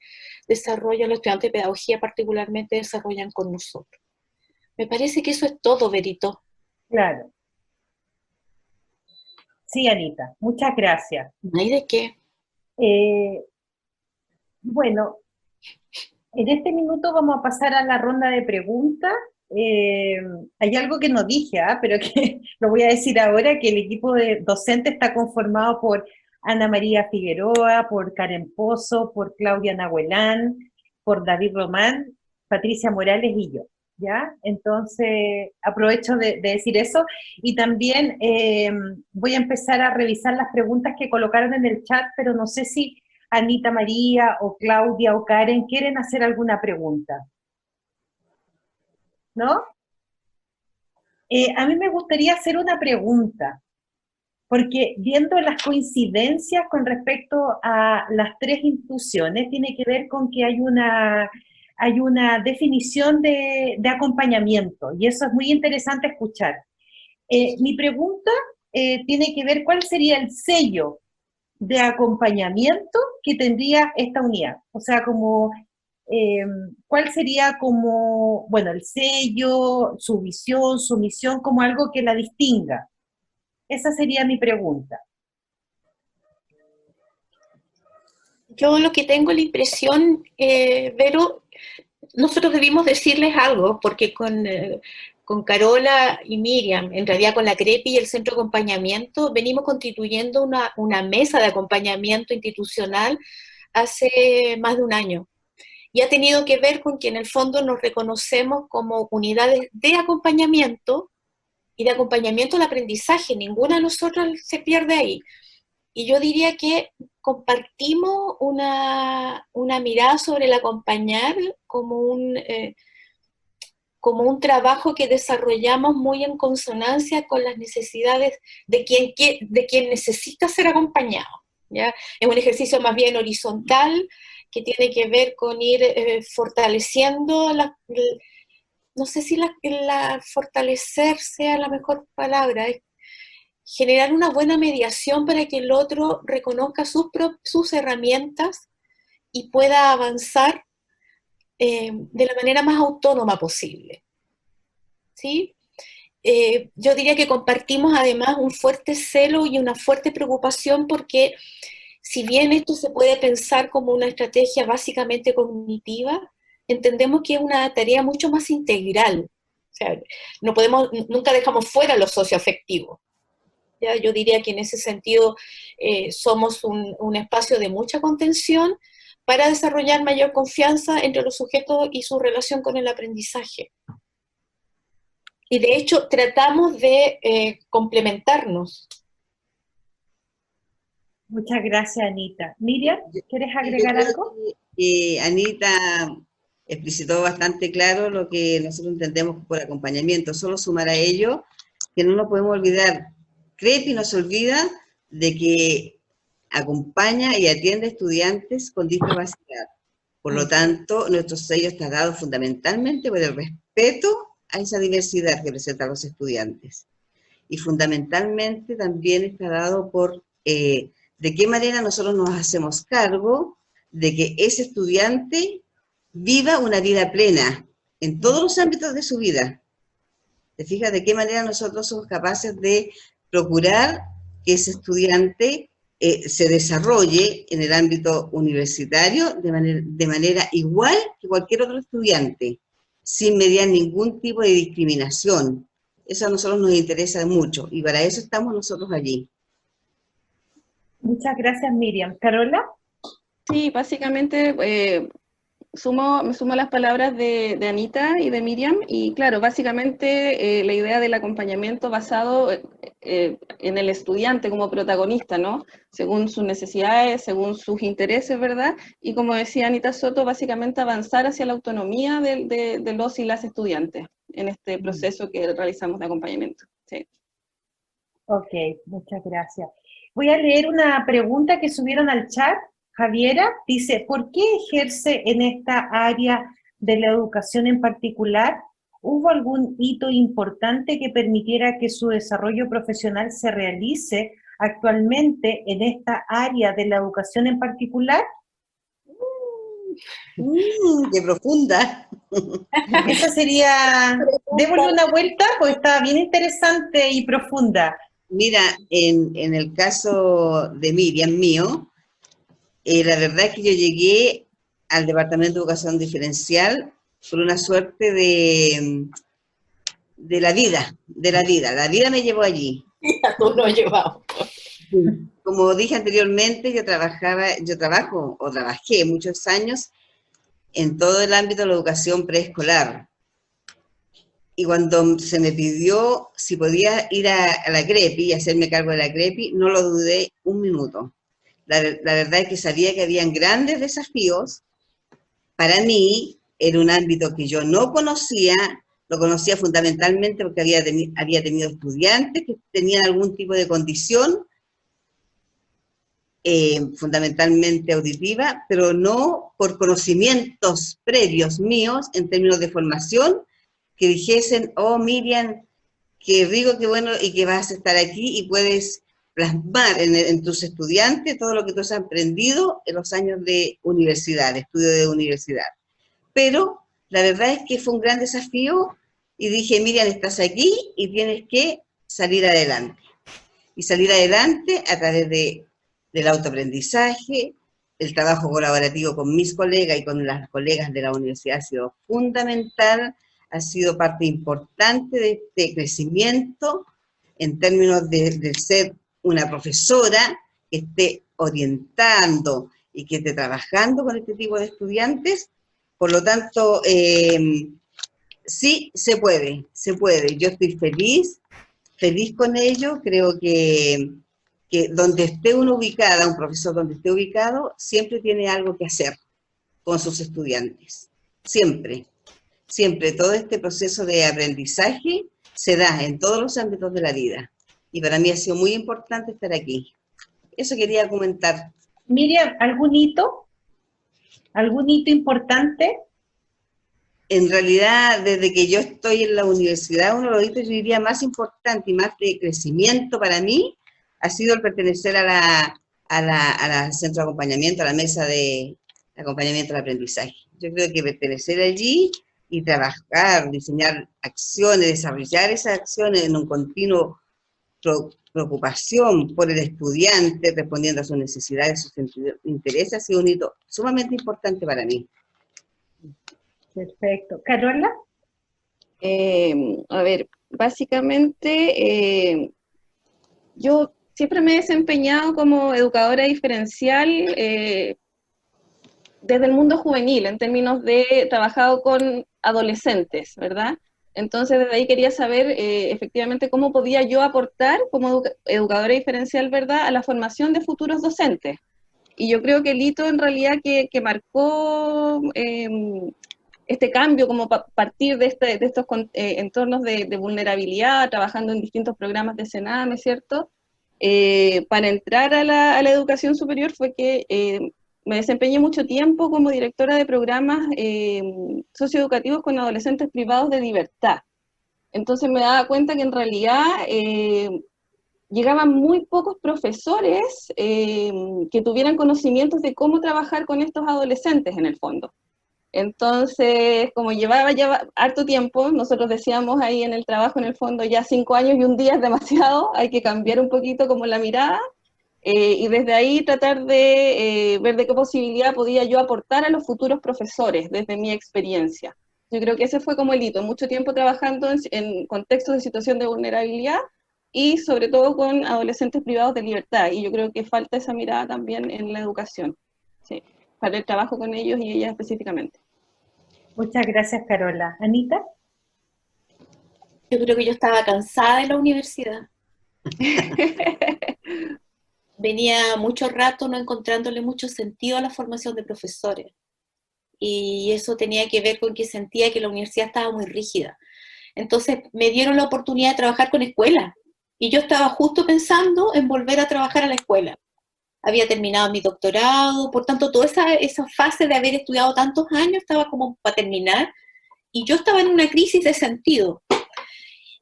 [SPEAKER 2] desarrollan, los estudiantes de pedagogía particularmente desarrollan con nosotros. Me parece que eso es todo, Berito.
[SPEAKER 1] Claro. Sí, Anita, muchas gracias.
[SPEAKER 2] ¿No hay de qué?
[SPEAKER 1] Bueno, en este minuto vamos a pasar a la ronda de preguntas. Hay algo que no dije, pero que lo voy a decir ahora, que el equipo de docente está conformado por Ana María Figueroa, por Karen Pozo, por Claudia Nahuelán, por David Román, Patricia Morales y yo, ¿ya? Entonces, aprovecho de decir eso, y también voy a empezar a revisar las preguntas que colocaron en el chat, pero no sé si Anita María, o Claudia, o Karen quieren hacer alguna pregunta. ¿No? A mí me gustaría hacer una pregunta, porque viendo las coincidencias con respecto a las tres instituciones, tiene que ver con que hay una definición de acompañamiento, y eso es muy interesante escuchar. Mi pregunta tiene que ver cuál sería el sello de acompañamiento que tendría esta unidad, o sea, como ¿cuál sería como, bueno, el sello, su visión, su misión, como algo que la distinga? Esa sería mi pregunta.
[SPEAKER 2] Yo lo que tengo la impresión, Vero, nosotros debimos decirles algo, porque con Carola y Miriam, en realidad con la CREPI y el Centro de Acompañamiento, venimos constituyendo una mesa de acompañamiento institucional hace más de un año. Y ha tenido que ver con que en el fondo nos reconocemos como unidades de acompañamiento y de acompañamiento al aprendizaje. Ninguna de nosotras se pierde ahí. Y yo diría que compartimos una mirada sobre el acompañar como un trabajo que desarrollamos muy en consonancia con las necesidades de quien necesita ser acompañado, ¿ya? Es un ejercicio más bien horizontal, que tiene que ver con ir fortaleciendo, no sé si fortalecer sea la mejor palabra, generar una buena mediación para que el otro reconozca sus herramientas y pueda avanzar de la manera más autónoma posible. ¿Sí? Yo diría que compartimos además un fuerte celo y una fuerte preocupación porque si bien esto se puede pensar como una estrategia básicamente cognitiva, entendemos que es una tarea mucho más integral. O sea, nunca dejamos fuera lo socioafectivo. ¿Ya? Yo diría que en ese sentido somos un espacio de mucha contención para desarrollar mayor confianza entre los sujetos y su relación con el aprendizaje. Y de hecho tratamos de complementarnos.
[SPEAKER 1] Muchas gracias, Anita. Miriam, ¿quieres agregar algo?
[SPEAKER 3] Anita explicitó bastante claro lo que nosotros entendemos por acompañamiento. Solo sumar a ello que no nos podemos olvidar, CREPI no se olvida de que acompaña y atiende a estudiantes con discapacidad. Por lo tanto, nuestro sello está dado fundamentalmente por el respeto a esa diversidad que presentan los estudiantes. Y fundamentalmente también está dado por de qué manera nosotros nos hacemos cargo de que ese estudiante viva una vida plena en todos los ámbitos de su vida. ¿Te fijas de qué manera nosotros somos capaces de procurar que ese estudiante se desarrolle en el ámbito universitario de manera igual que cualquier otro estudiante, sin mediar ningún tipo de discriminación? Eso a nosotros nos interesa mucho y para eso estamos nosotros allí.
[SPEAKER 1] Muchas gracias, Miriam. ¿Carola?
[SPEAKER 4] Sí, básicamente me sumo a las palabras de Anita y de Miriam, y claro, básicamente la idea del acompañamiento basado en el estudiante como protagonista, ¿no? Según sus necesidades, según sus intereses, ¿verdad? Y como decía Anita Soto, básicamente avanzar hacia la autonomía de los y las estudiantes en este proceso que realizamos de acompañamiento. Sí.
[SPEAKER 1] Ok, muchas gracias. Voy a leer una pregunta que subieron al chat. Javiera dice, ¿por qué ejerce en esta área de la educación en particular? ¿Hubo algún hito importante que permitiera que su desarrollo profesional se realice actualmente en esta área de la educación en particular?
[SPEAKER 3] ¡Qué profunda!
[SPEAKER 1] Esa sería, démosle una vuelta, pues está bien interesante y profunda.
[SPEAKER 3] Mira, en el caso de Miriam, mío, la verdad es que yo llegué al Departamento de Educación Diferencial por una suerte de la vida, La vida me llevó allí.
[SPEAKER 2] Ya tú lo llevamos.
[SPEAKER 3] Como dije anteriormente, yo trabajé muchos años en todo el ámbito de la educación preescolar. Y cuando se me pidió si podía ir a la CREPI y hacerme cargo de la CREPI, no lo dudé un minuto. La verdad es que sabía que habían grandes desafíos. Para mí, era un ámbito que yo no conocía, lo conocía fundamentalmente porque había tenido estudiantes que tenían algún tipo de condición, fundamentalmente auditiva, pero no por conocimientos previos míos en términos de formación, que dijesen, oh Miriam, qué rico, qué bueno, y que vas a estar aquí y puedes plasmar en tus estudiantes todo lo que tú has aprendido en los años de universidad, de estudio de universidad. Pero la verdad es que fue un gran desafío y dije, Miriam, estás aquí y tienes que salir adelante. Y salir adelante a través del autoaprendizaje, el trabajo colaborativo con mis colegas y con las colegas de la universidad ha sido fundamental, ha sido parte importante de este crecimiento en términos de ser una profesora que esté orientando y que esté trabajando con este tipo de estudiantes. Por lo tanto, sí, se puede. Yo estoy feliz con ello. Creo que donde esté uno ubicada, un profesor donde esté ubicado, siempre tiene algo que hacer con sus estudiantes. Siempre. Todo este proceso de aprendizaje se da en todos los ámbitos de la vida. Y para mí ha sido muy importante estar aquí. Eso quería comentar.
[SPEAKER 1] Miriam, ¿algún hito? ¿Algún hito importante?
[SPEAKER 3] en realidad, desde que yo estoy en la universidad, uno de los hitos, yo diría, más importante y más de crecimiento para mí, ha sido el pertenecer a la centro de acompañamiento, a la mesa de acompañamiento al aprendizaje. Yo creo que pertenecer allí y trabajar, diseñar acciones, desarrollar esas acciones en un continuo preocupación por el estudiante, respondiendo a sus necesidades, sus intereses, ha sido un hito sumamente importante para mí.
[SPEAKER 1] Perfecto. ¿Carola?
[SPEAKER 4] A ver, básicamente yo siempre me he desempeñado como educadora diferencial desde el mundo juvenil, en términos de trabajado con adolescentes, ¿verdad? Entonces, desde ahí quería saber efectivamente cómo podía yo aportar como educadora diferencial, ¿verdad?, a la formación de futuros docentes. Y yo creo que el hito en realidad que marcó este cambio, como partir de estos entornos de vulnerabilidad, trabajando en distintos programas de Sename, ¿cierto? Para entrar a la educación superior fue que me desempeñé mucho tiempo como directora de programas socioeducativos con adolescentes privados de libertad. Entonces me daba cuenta que en realidad llegaban muy pocos profesores que tuvieran conocimientos de cómo trabajar con estos adolescentes en el fondo. Entonces, como llevaba ya harto tiempo, nosotros decíamos ahí en el trabajo, en el fondo, ya 5 años y un día es demasiado, hay que cambiar un poquito como la mirada, y desde ahí tratar de ver de qué posibilidad podía yo aportar a los futuros profesores, desde mi experiencia. Yo creo que ese fue como el hito, mucho tiempo trabajando en contextos de situación de vulnerabilidad, y sobre todo con adolescentes privados de libertad, y yo creo que falta esa mirada también en la educación, sí, para el trabajo con ellos y ellas específicamente.
[SPEAKER 1] Muchas gracias, Carola. ¿Anita?
[SPEAKER 2] Yo creo que yo estaba cansada de la universidad. Venía mucho rato no encontrándole mucho sentido a la formación de profesores. Y eso tenía que ver con que sentía que la universidad estaba muy rígida. Entonces me dieron la oportunidad de trabajar con escuelas. Y yo estaba justo pensando en volver a trabajar a la escuela. Había terminado mi doctorado, por tanto, toda esa fase de haber estudiado tantos años estaba como para terminar. Y yo estaba en una crisis de sentido.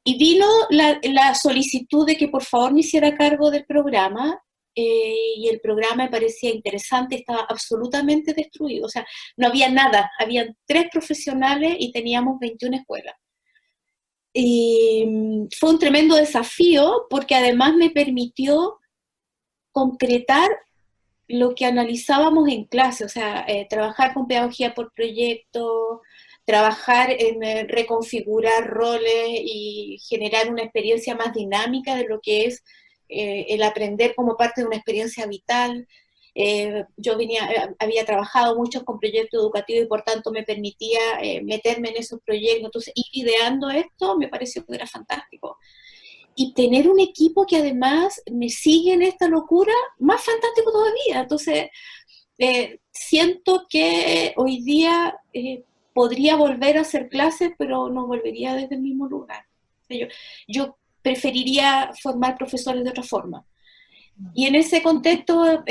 [SPEAKER 2] Y vino la solicitud de que por favor me hiciera cargo del programa, y el programa me parecía interesante, estaba absolutamente destruido, o sea, no había nada, habían 3 profesionales y teníamos 21 escuelas. Y fue un tremendo desafío porque además me permitió concretar lo que analizábamos en clase, o sea, trabajar con pedagogía por proyecto, trabajar en reconfigurar roles y generar una experiencia más dinámica de lo que es el aprender como parte de una experiencia vital. Yo había trabajado mucho con proyectos educativos y por tanto me permitía meterme en esos proyectos, entonces ir ideando esto me pareció que era fantástico. Y tener un equipo que además me sigue en esta locura, más fantástico todavía. Entonces, siento que hoy día podría volver a hacer clases, pero no volvería desde el mismo lugar. O sea, yo preferiría formar profesores de otra forma. Y en ese contexto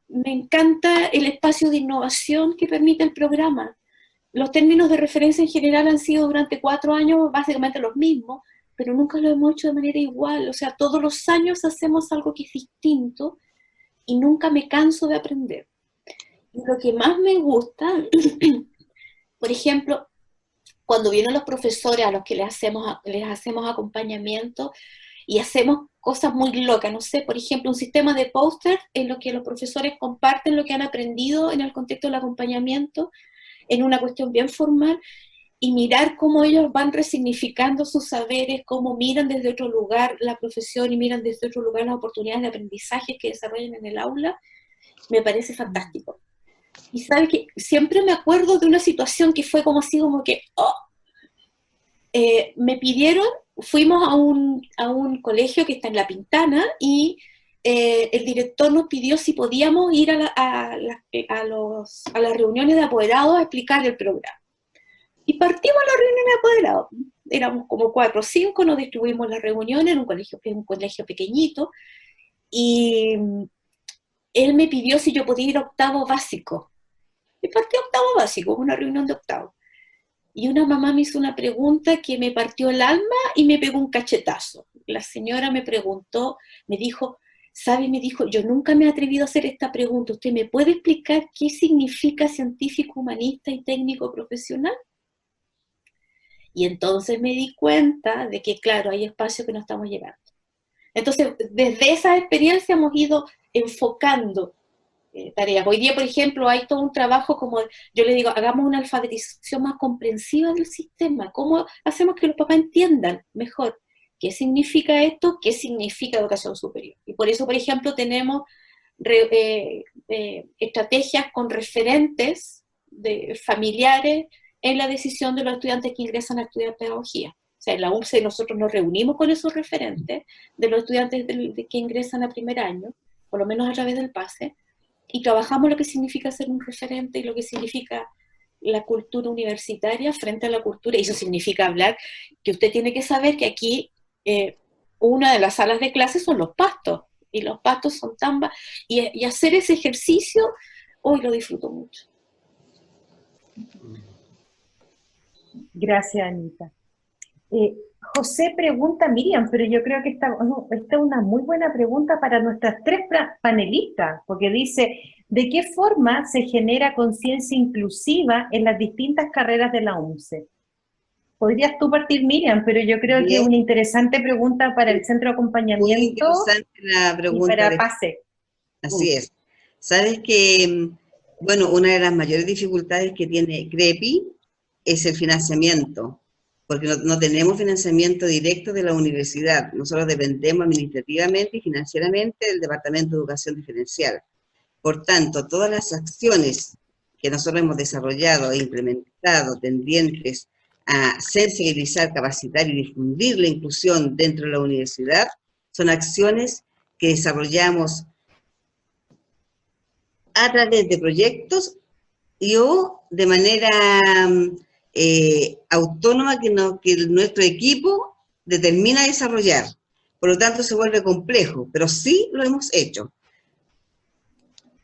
[SPEAKER 2] me encanta el espacio de innovación que permite el programa. Los términos de referencia en general han sido durante 4 años básicamente los mismos, pero nunca lo hemos hecho de manera igual. O sea, todos los años hacemos algo que es distinto y nunca me canso de aprender. Y lo que más me gusta, por ejemplo, cuando vienen los profesores a los que les hacemos acompañamiento y hacemos cosas muy locas, no sé, por ejemplo, un sistema de póster en lo que los profesores comparten lo que han aprendido en el contexto del acompañamiento, en una cuestión bien formal, y mirar cómo ellos van resignificando sus saberes, cómo miran desde otro lugar la profesión y miran desde otro lugar las oportunidades de aprendizaje que desarrollan en el aula, me parece fantástico. Y sabe que siempre me acuerdo de una situación que fue como así, como que, me pidieron, fuimos a un colegio que está en La Pintana y el director nos pidió si podíamos ir a las reuniones de apoderados a explicar el programa. Y partimos a la reunión de apoderados. Éramos como 4 o 5, nos distribuimos las reuniones en un colegio pequeñito, y él me pidió si yo podía ir a octavo básico. Y partí a octavo básico, una reunión de octavo. y una mamá me hizo una pregunta que me partió el alma y me pegó un cachetazo. La señora me preguntó, me dijo, ¿sabe? Me dijo, yo nunca me he atrevido a hacer esta pregunta. ¿Usted me puede explicar qué significa científico, humanista y técnico profesional? Y entonces me di cuenta de que, claro, hay espacios que no estamos llegando. Entonces, desde esa experiencia hemos ido enfocando tareas. Hoy día, por ejemplo, hay todo un trabajo como, yo le digo, hagamos una alfabetización más comprensiva del sistema. ¿Cómo hacemos que los papás entiendan mejor qué significa esto, qué significa educación superior? Y por eso, por ejemplo, tenemos estrategias con referentes familiares en la decisión de los estudiantes que ingresan a estudiar pedagogía. O sea, en la UNCE nosotros nos reunimos con esos referentes de los estudiantes que ingresan a primer año, por lo menos a través del PASE, y trabajamos lo que significa ser un referente y lo que significa la cultura universitaria frente a la cultura, y eso significa hablar que usted tiene que saber que aquí una de las salas de clases son los pastos, y los pastos son tan... Y hacer ese ejercicio, hoy lo disfruto mucho.
[SPEAKER 1] Gracias, Anita. José pregunta, Miriam, pero yo creo que esta es una muy buena pregunta para nuestras tres panelistas, porque dice, ¿de qué forma se genera conciencia inclusiva en las distintas carreras de la UNCE? Podrías tú partir, Miriam, pero yo creo que es una interesante pregunta para el centro de acompañamiento.
[SPEAKER 3] Muy interesante la pregunta.
[SPEAKER 1] Y para PASE.
[SPEAKER 3] Así es. Sabes que, bueno, una de las mayores dificultades que tiene CREPI es el financiamiento, porque no tenemos financiamiento directo de la universidad. Nosotros dependemos administrativamente y financieramente del Departamento de Educación Diferencial. Por tanto, todas las acciones que nosotros hemos desarrollado e implementado tendientes a sensibilizar, capacitar y difundir la inclusión dentro de la universidad, son acciones que desarrollamos a través de proyectos o de manera autónoma que nuestro equipo determina desarrollar. Por lo tanto, se vuelve complejo, pero sí lo hemos hecho.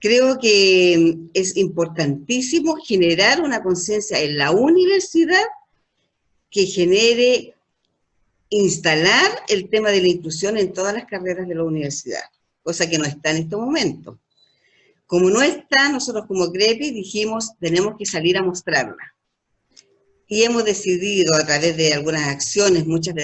[SPEAKER 3] Creo que es importantísimo generar una conciencia en la universidad que genere, instalar el tema de la inclusión en todas las carreras de la universidad, cosa que no está en este momento. Como no está, nosotros como CREPI dijimos, tenemos que salir a mostrarla. Y hemos decidido a través de algunas acciones, muchas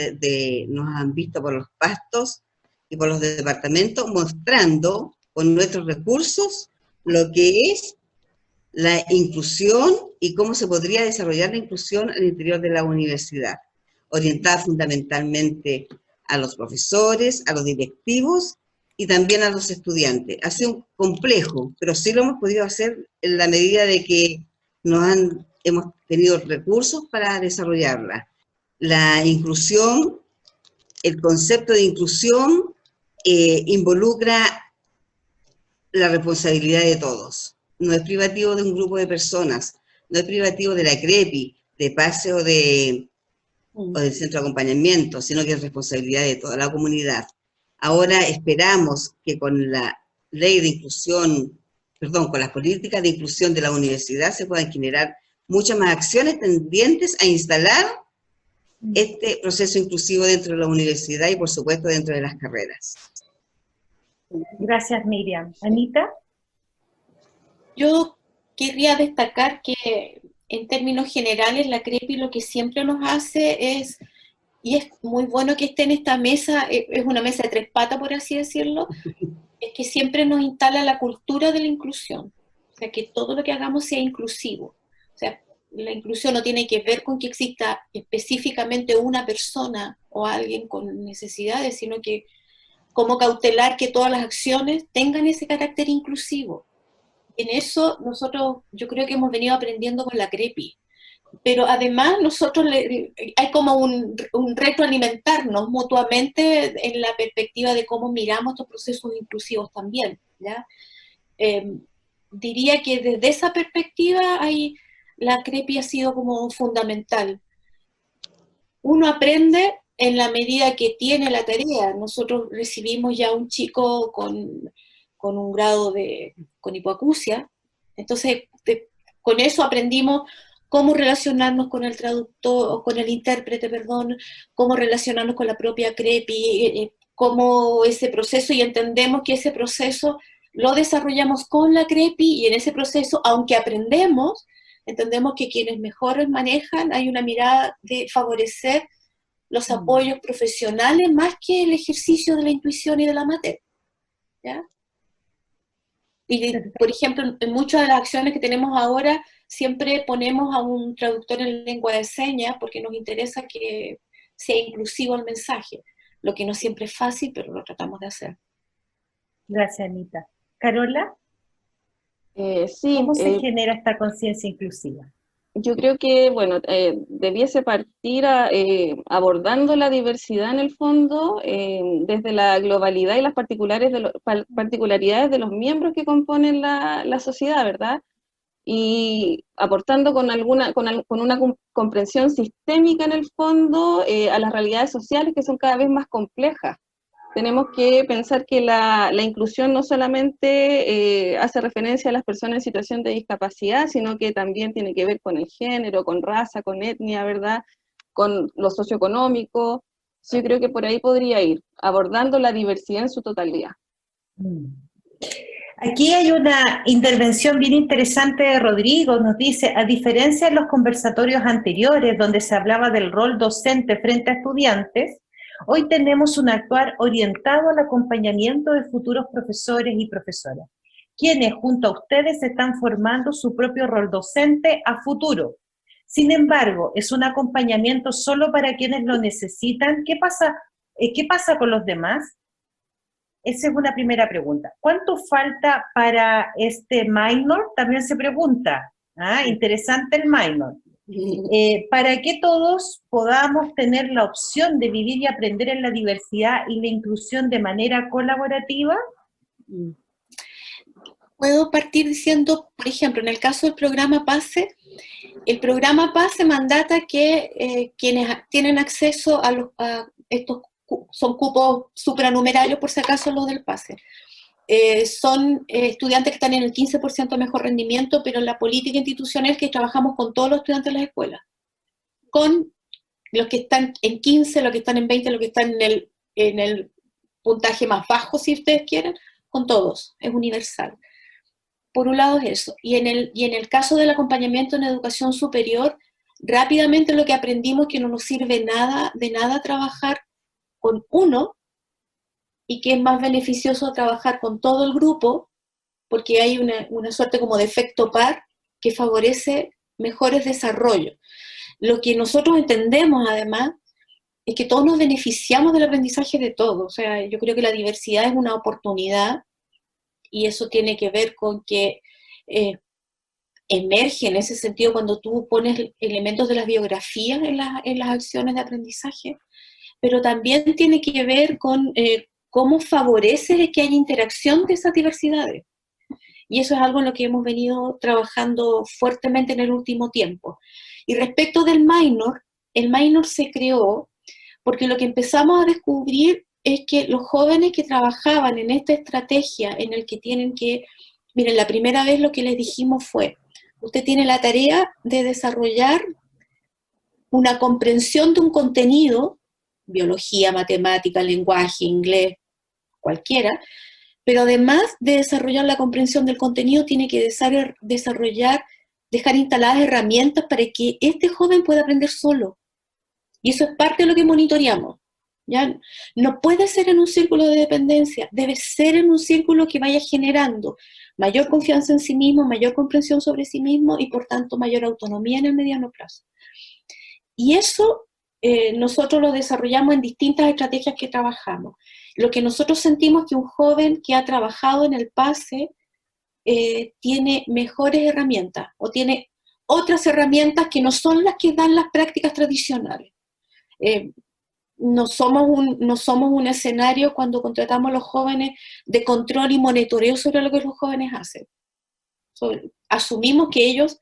[SPEAKER 3] nos han visto por los pastos y por los departamentos, mostrando con nuestros recursos lo que es la inclusión y cómo se podría desarrollar la inclusión al interior de la universidad, orientada fundamentalmente a los profesores, a los directivos y también a los estudiantes. Ha sido complejo, pero sí lo hemos podido hacer en la medida de que hemos tenido recursos para desarrollarla. La inclusión, el concepto de inclusión involucra la responsabilidad de todos. No es privativo de un grupo de personas, no es privativo de la CREPI, de PASE o del centro de acompañamiento, sino que es responsabilidad de toda la comunidad. Ahora esperamos que con la ley de inclusión, con las políticas de inclusión de la universidad se puedan generar muchas más acciones tendientes a instalar este proceso inclusivo dentro de la universidad y por supuesto dentro de las carreras.
[SPEAKER 1] Gracias, Miriam. Anita.
[SPEAKER 2] Yo querría destacar que en términos generales la CREPI lo que siempre nos hace es, y es muy bueno que esté en esta mesa, es una mesa de tres patas por así decirlo, es que siempre nos instala la cultura de la inclusión, o sea que todo lo que hagamos sea inclusivo, o sea la inclusión no tiene que ver con que exista específicamente una persona o alguien con necesidades, sino que como cautelar que todas las acciones tengan ese carácter inclusivo. En eso nosotros, yo creo que hemos venido aprendiendo con la CREPI, pero además nosotros hay como un retroalimentarnos mutuamente en la perspectiva de cómo miramos estos procesos inclusivos también, ¿ya? Diría que desde esa perspectiva la CREPI ha sido como fundamental. Uno aprende en la medida que tiene la tarea. Nosotros recibimos ya un chico con un grado con hipoacusia, entonces con eso aprendimos cómo relacionarnos con el traductor, o con el intérprete, perdón, cómo relacionarnos con la propia CREPI, cómo ese proceso, y entendemos que ese proceso lo desarrollamos con la CREPI, y en ese proceso, aunque aprendemos, entendemos que quienes mejor manejan, hay una mirada de favorecer los apoyos profesionales más que el ejercicio de la intuición y de la materia, ¿ya? Y, por ejemplo, en muchas de las acciones que tenemos ahora, siempre ponemos a un traductor en lengua de señas porque nos interesa que sea inclusivo el mensaje, lo que no siempre es fácil, pero lo tratamos de hacer.
[SPEAKER 1] Gracias, Anita. Carola,
[SPEAKER 4] Sí,
[SPEAKER 1] ¿cómo se genera esta conciencia inclusiva?
[SPEAKER 4] yo creo que, bueno, debiese partir abordando la diversidad en el fondo desde la globalidad y las particularidades de los miembros que componen la sociedad, ¿verdad? Y aportando con una comprensión sistémica en el fondo a las realidades sociales que son cada vez más complejas. Tenemos que pensar que la inclusión no solamente hace referencia a las personas en situación de discapacidad, sino que también tiene que ver con el género, con raza, con etnia, ¿verdad? Con lo socioeconómico. Yo creo que por ahí podría ir, abordando la diversidad en su totalidad.
[SPEAKER 1] Aquí hay una intervención bien interesante de Rodrigo, nos dice, a diferencia de los conversatorios anteriores donde se hablaba del rol docente frente a estudiantes, hoy tenemos un actuar orientado al acompañamiento de futuros profesores y profesoras, quienes junto a ustedes están formando su propio rol docente a futuro. Sin embargo, es un acompañamiento solo para quienes lo necesitan. ¿Qué pasa con los demás? Esa es una primera pregunta. ¿Cuánto falta para este minor? También se pregunta. Interesante el minor. Para que todos podamos tener la opción de vivir y aprender en la diversidad y la inclusión de manera colaborativa.
[SPEAKER 2] Puedo partir diciendo, por ejemplo, en el caso del programa PASE, el programa PASE mandata que quienes tienen acceso a estos son cupos supranumerarios, por si acaso los del PASE. Son estudiantes que están en el 15% mejor rendimiento, pero la política institucional es que trabajamos con todos los estudiantes de las escuelas, con los que están en 15, los que están en 20, los que están en el puntaje más bajo, si ustedes quieren, con todos, es universal. Por un lado es eso, y en el caso del acompañamiento en educación superior, rápidamente lo que aprendimos es que no nos sirve de nada trabajar con uno, y que es más beneficioso trabajar con todo el grupo, porque hay una suerte como de efecto par que favorece mejores desarrollos. Lo que nosotros entendemos además es que todos nos beneficiamos del aprendizaje de todos. O sea, yo creo que la diversidad es una oportunidad, y eso tiene que ver con que emerge en ese sentido cuando tú pones elementos de las biografías en las acciones de aprendizaje, pero también tiene que ver con cómo favorece que haya interacción de esas diversidades. Y eso es algo en lo que hemos venido trabajando fuertemente en el último tiempo. Y respecto del minor, el minor se creó porque lo que empezamos a descubrir es que los jóvenes que trabajaban en esta estrategia en el que tienen que, miren, la primera vez lo que les dijimos fue, usted tiene la tarea de desarrollar una comprensión de un contenido, biología, matemática, lenguaje, inglés, cualquiera, pero además de desarrollar la comprensión del contenido, tiene que desarrollar, dejar instaladas herramientas para que este joven pueda aprender solo. Y eso es parte de lo que monitoreamos. ¿Ya? No puede ser en un círculo de dependencia, debe ser en un círculo que vaya generando mayor confianza en sí mismo, mayor comprensión sobre sí mismo y por tanto mayor autonomía en el mediano plazo. Y eso nosotros lo desarrollamos en distintas estrategias que trabajamos. Lo que nosotros sentimos es que un joven que ha trabajado en el PASE tiene mejores herramientas o tiene otras herramientas que no son las que dan las prácticas tradicionales. No somos un escenario cuando contratamos a los jóvenes de control y monitoreo sobre lo que los jóvenes hacen. Asumimos que ellos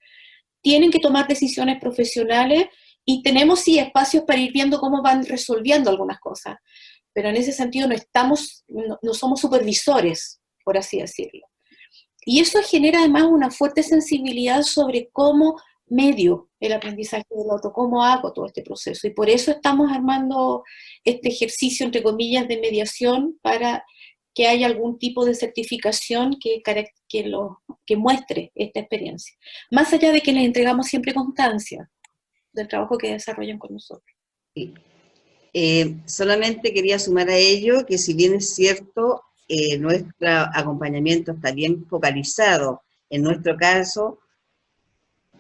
[SPEAKER 2] tienen que tomar decisiones profesionales y tenemos sí espacios para ir viendo cómo van resolviendo algunas cosas, pero en ese sentido no somos supervisores, por así decirlo. Y eso genera además una fuerte sensibilidad sobre cómo medio el aprendizaje del otro, cómo hago todo este proceso. Y por eso estamos armando este ejercicio, entre comillas, de mediación para que haya algún tipo de certificación que muestre esta experiencia. Más allá de que les entregamos siempre constancia del trabajo que desarrollan con nosotros.
[SPEAKER 3] Sí. Solamente quería sumar a ello que si bien es cierto, nuestro acompañamiento está bien focalizado, en nuestro caso,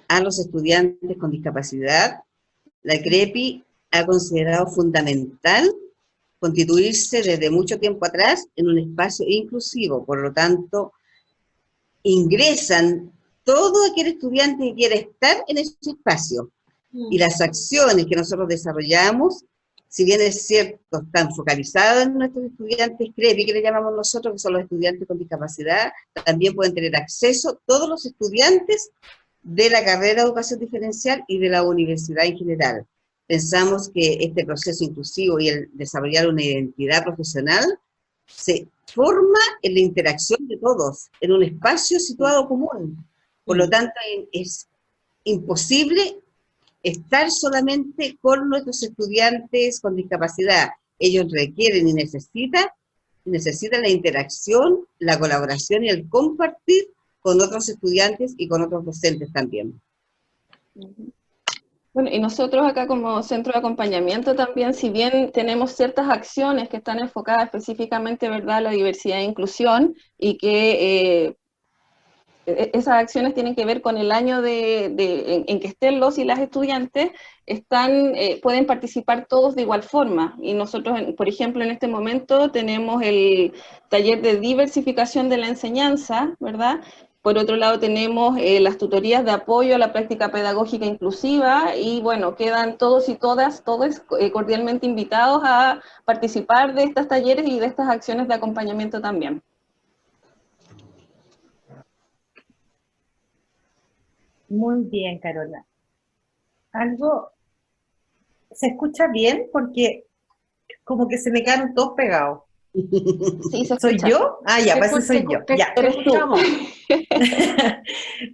[SPEAKER 3] a los estudiantes con discapacidad, la CREPI ha considerado fundamental constituirse desde mucho tiempo atrás en un espacio inclusivo, por lo tanto, ingresan todo aquel estudiante que quiera estar en ese espacio. Y las acciones que nosotros desarrollamos, si bien es cierto, están focalizadas en nuestros estudiantes CREPI, que le llamamos nosotros, que son los estudiantes con discapacidad, también pueden tener acceso todos los estudiantes de la carrera de educación diferencial y de la universidad en general. Pensamos que este proceso inclusivo y el desarrollar una identidad profesional se forma en la interacción de todos, en un espacio situado común. Por lo tanto, es imposible estar solamente con nuestros estudiantes con discapacidad. Ellos requieren y necesitan la interacción, la colaboración y el compartir con otros estudiantes y con otros docentes también.
[SPEAKER 4] Bueno, y nosotros acá como centro de acompañamiento también, si bien tenemos ciertas acciones que están enfocadas específicamente, ¿verdad?, a la diversidad e inclusión, y que esas acciones tienen que ver con el año en que estén los y las estudiantes, pueden participar todos de igual forma. Y nosotros, por ejemplo, en este momento tenemos el taller de diversificación de la enseñanza, ¿verdad? Por otro lado tenemos las tutorías de apoyo a la práctica pedagógica inclusiva, y bueno, quedan todos y todos cordialmente invitados a participar de estos talleres y de estas acciones de acompañamiento también.
[SPEAKER 1] Muy bien, Carola. Algo, ¿se escucha bien? Porque como que se me quedaron todos pegados.
[SPEAKER 4] Sí, se
[SPEAKER 1] ¿Soy
[SPEAKER 4] escucha.
[SPEAKER 1] yo? Ah, ya, parece que soy yo. Ya, eres tú.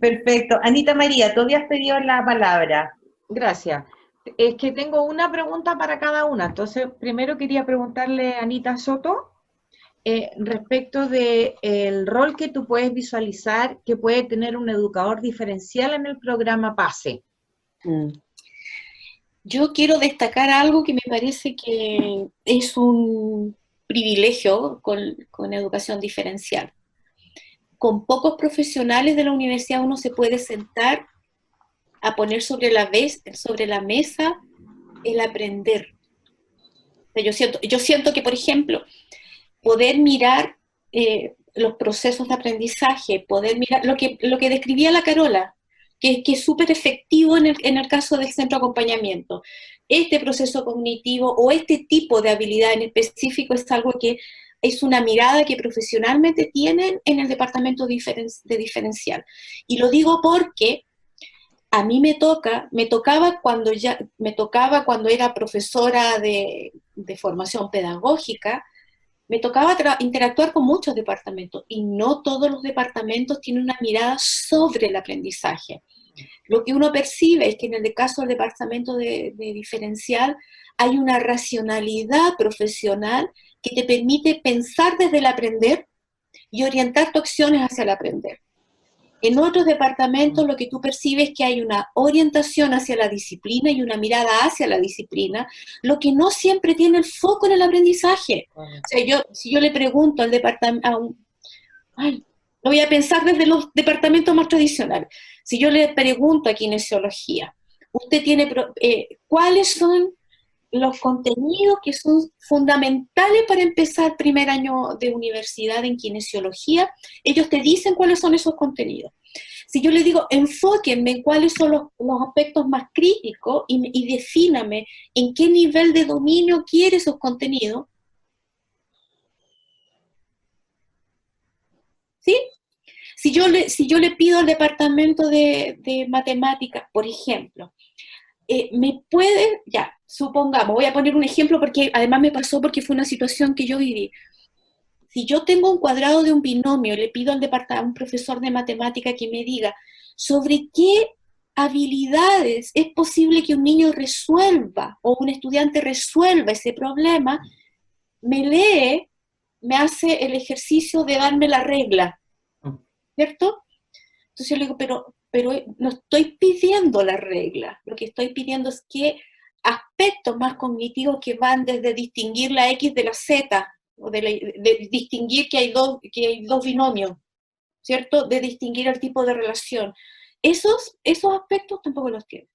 [SPEAKER 1] Perfecto. Anita María, tú habías pedido la palabra.
[SPEAKER 5] Gracias. Es que tengo una pregunta para cada una. Entonces, primero quería preguntarle a Anita Soto respecto del rol que tú puedes visualizar que puede tener un educador diferencial en el programa PASE.
[SPEAKER 2] Yo quiero destacar algo que me parece que es un privilegio con educación diferencial. Con pocos profesionales de la universidad uno se puede sentar a poner sobre la mesa el aprender. O sea, yo siento que, por ejemplo, poder mirar los procesos de aprendizaje, poder mirar lo que describía la Carola, que es súper efectivo en el caso del centro de acompañamiento. Este proceso cognitivo o este tipo de habilidad en específico es algo que es una mirada que profesionalmente tienen en el departamento de diferencial. Y lo digo porque a mí me tocaba cuando era profesora de formación pedagógica, me tocaba interactuar con muchos departamentos y no todos los departamentos tienen una mirada sobre el aprendizaje. Lo que uno percibe es que en el caso del departamento de diferencial hay una racionalidad profesional que te permite pensar desde el aprender y orientar tus acciones hacia el aprender. En otros departamentos lo que tú percibes es que hay una orientación hacia la disciplina y una mirada hacia la disciplina, lo que no siempre tiene el foco en el aprendizaje. O sea, si yo le pregunto al departamento, lo voy a pensar desde los departamentos más tradicionales. Si yo le pregunto a kinesiología, usted tiene, ¿cuáles son los contenidos que son fundamentales para empezar primer año de universidad en kinesiología? Ellos te dicen cuáles son esos contenidos. Si yo le digo, enfóquenme en cuáles son los aspectos más críticos y defíname en qué nivel de dominio quiere esos contenidos, ¿sí? Si yo le pido al departamento de matemáticas, por ejemplo, me puede, ya, supongamos, voy a poner un ejemplo porque además me pasó porque fue una situación que yo viví. Si yo tengo un cuadrado de un binomio, le pido a un profesor de matemática que me diga sobre qué habilidades. Es posible que un niño resuelva o un estudiante resuelva ese problema, me lee, me hace el ejercicio de darme la regla, ¿cierto? Entonces yo le digo, pero no estoy pidiendo la regla, lo que estoy pidiendo es que aspectos más cognitivos que van desde distinguir la X de la Z, o de distinguir que hay dos binomios, ¿cierto? De distinguir el tipo de relación. Esos aspectos tampoco los tiene.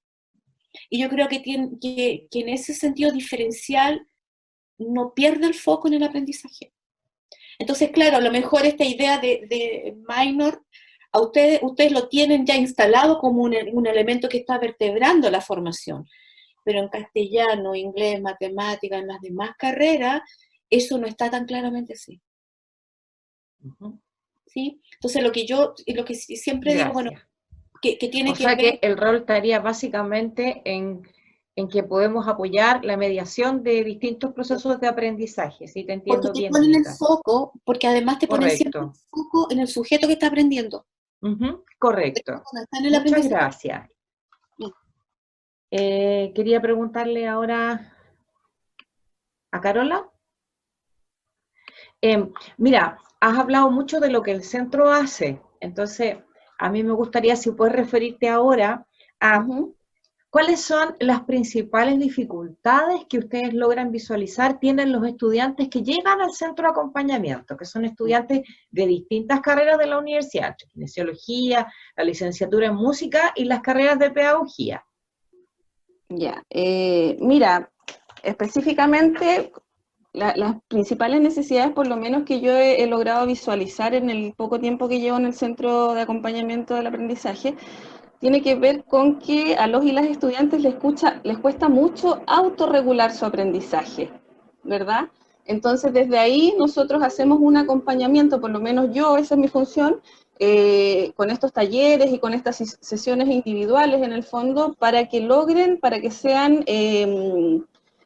[SPEAKER 2] Y yo creo que en ese sentido diferencial no pierde el foco en el aprendizaje. Entonces, claro, a lo mejor esta idea de minor, a ustedes lo tienen ya instalado como un elemento que está vertebrando la formación, pero en castellano, inglés, matemáticas, en las demás carreras, eso no está tan claramente así. ¿Sí? Entonces, lo que siempre digo, bueno, que tiene que ver...
[SPEAKER 5] O sea que el rol estaría básicamente en que podemos apoyar la mediación de distintos procesos de aprendizaje, si te entiendo
[SPEAKER 2] porque te
[SPEAKER 5] bien.
[SPEAKER 2] ponen el foco, porque además te ponen siempre
[SPEAKER 5] Correcto.
[SPEAKER 2] el foco en el sujeto que está aprendiendo.
[SPEAKER 5] Correcto.
[SPEAKER 2] Está en el
[SPEAKER 5] Muchas
[SPEAKER 2] aprendizaje.
[SPEAKER 5] gracias. Quería preguntarle ahora a Carola. Mira, has hablado mucho de lo que el centro hace, entonces a mí me gustaría si puedes referirte ahora a cuáles son las principales dificultades que ustedes logran visualizar tienen los estudiantes que llegan al centro de acompañamiento, que son estudiantes de distintas carreras de la universidad, kinesiología, la licenciatura en música y las carreras de pedagogía.
[SPEAKER 4] Ya, mira, específicamente las principales necesidades, por lo menos que yo he logrado visualizar en el poco tiempo que llevo en el centro de acompañamiento del aprendizaje, tiene que ver con que a los y las estudiantes les cuesta mucho autorregular su aprendizaje, ¿verdad? Entonces, desde ahí nosotros hacemos un acompañamiento, por lo menos yo, esa es mi función, con estos talleres y con estas sesiones individuales en el fondo, para que sean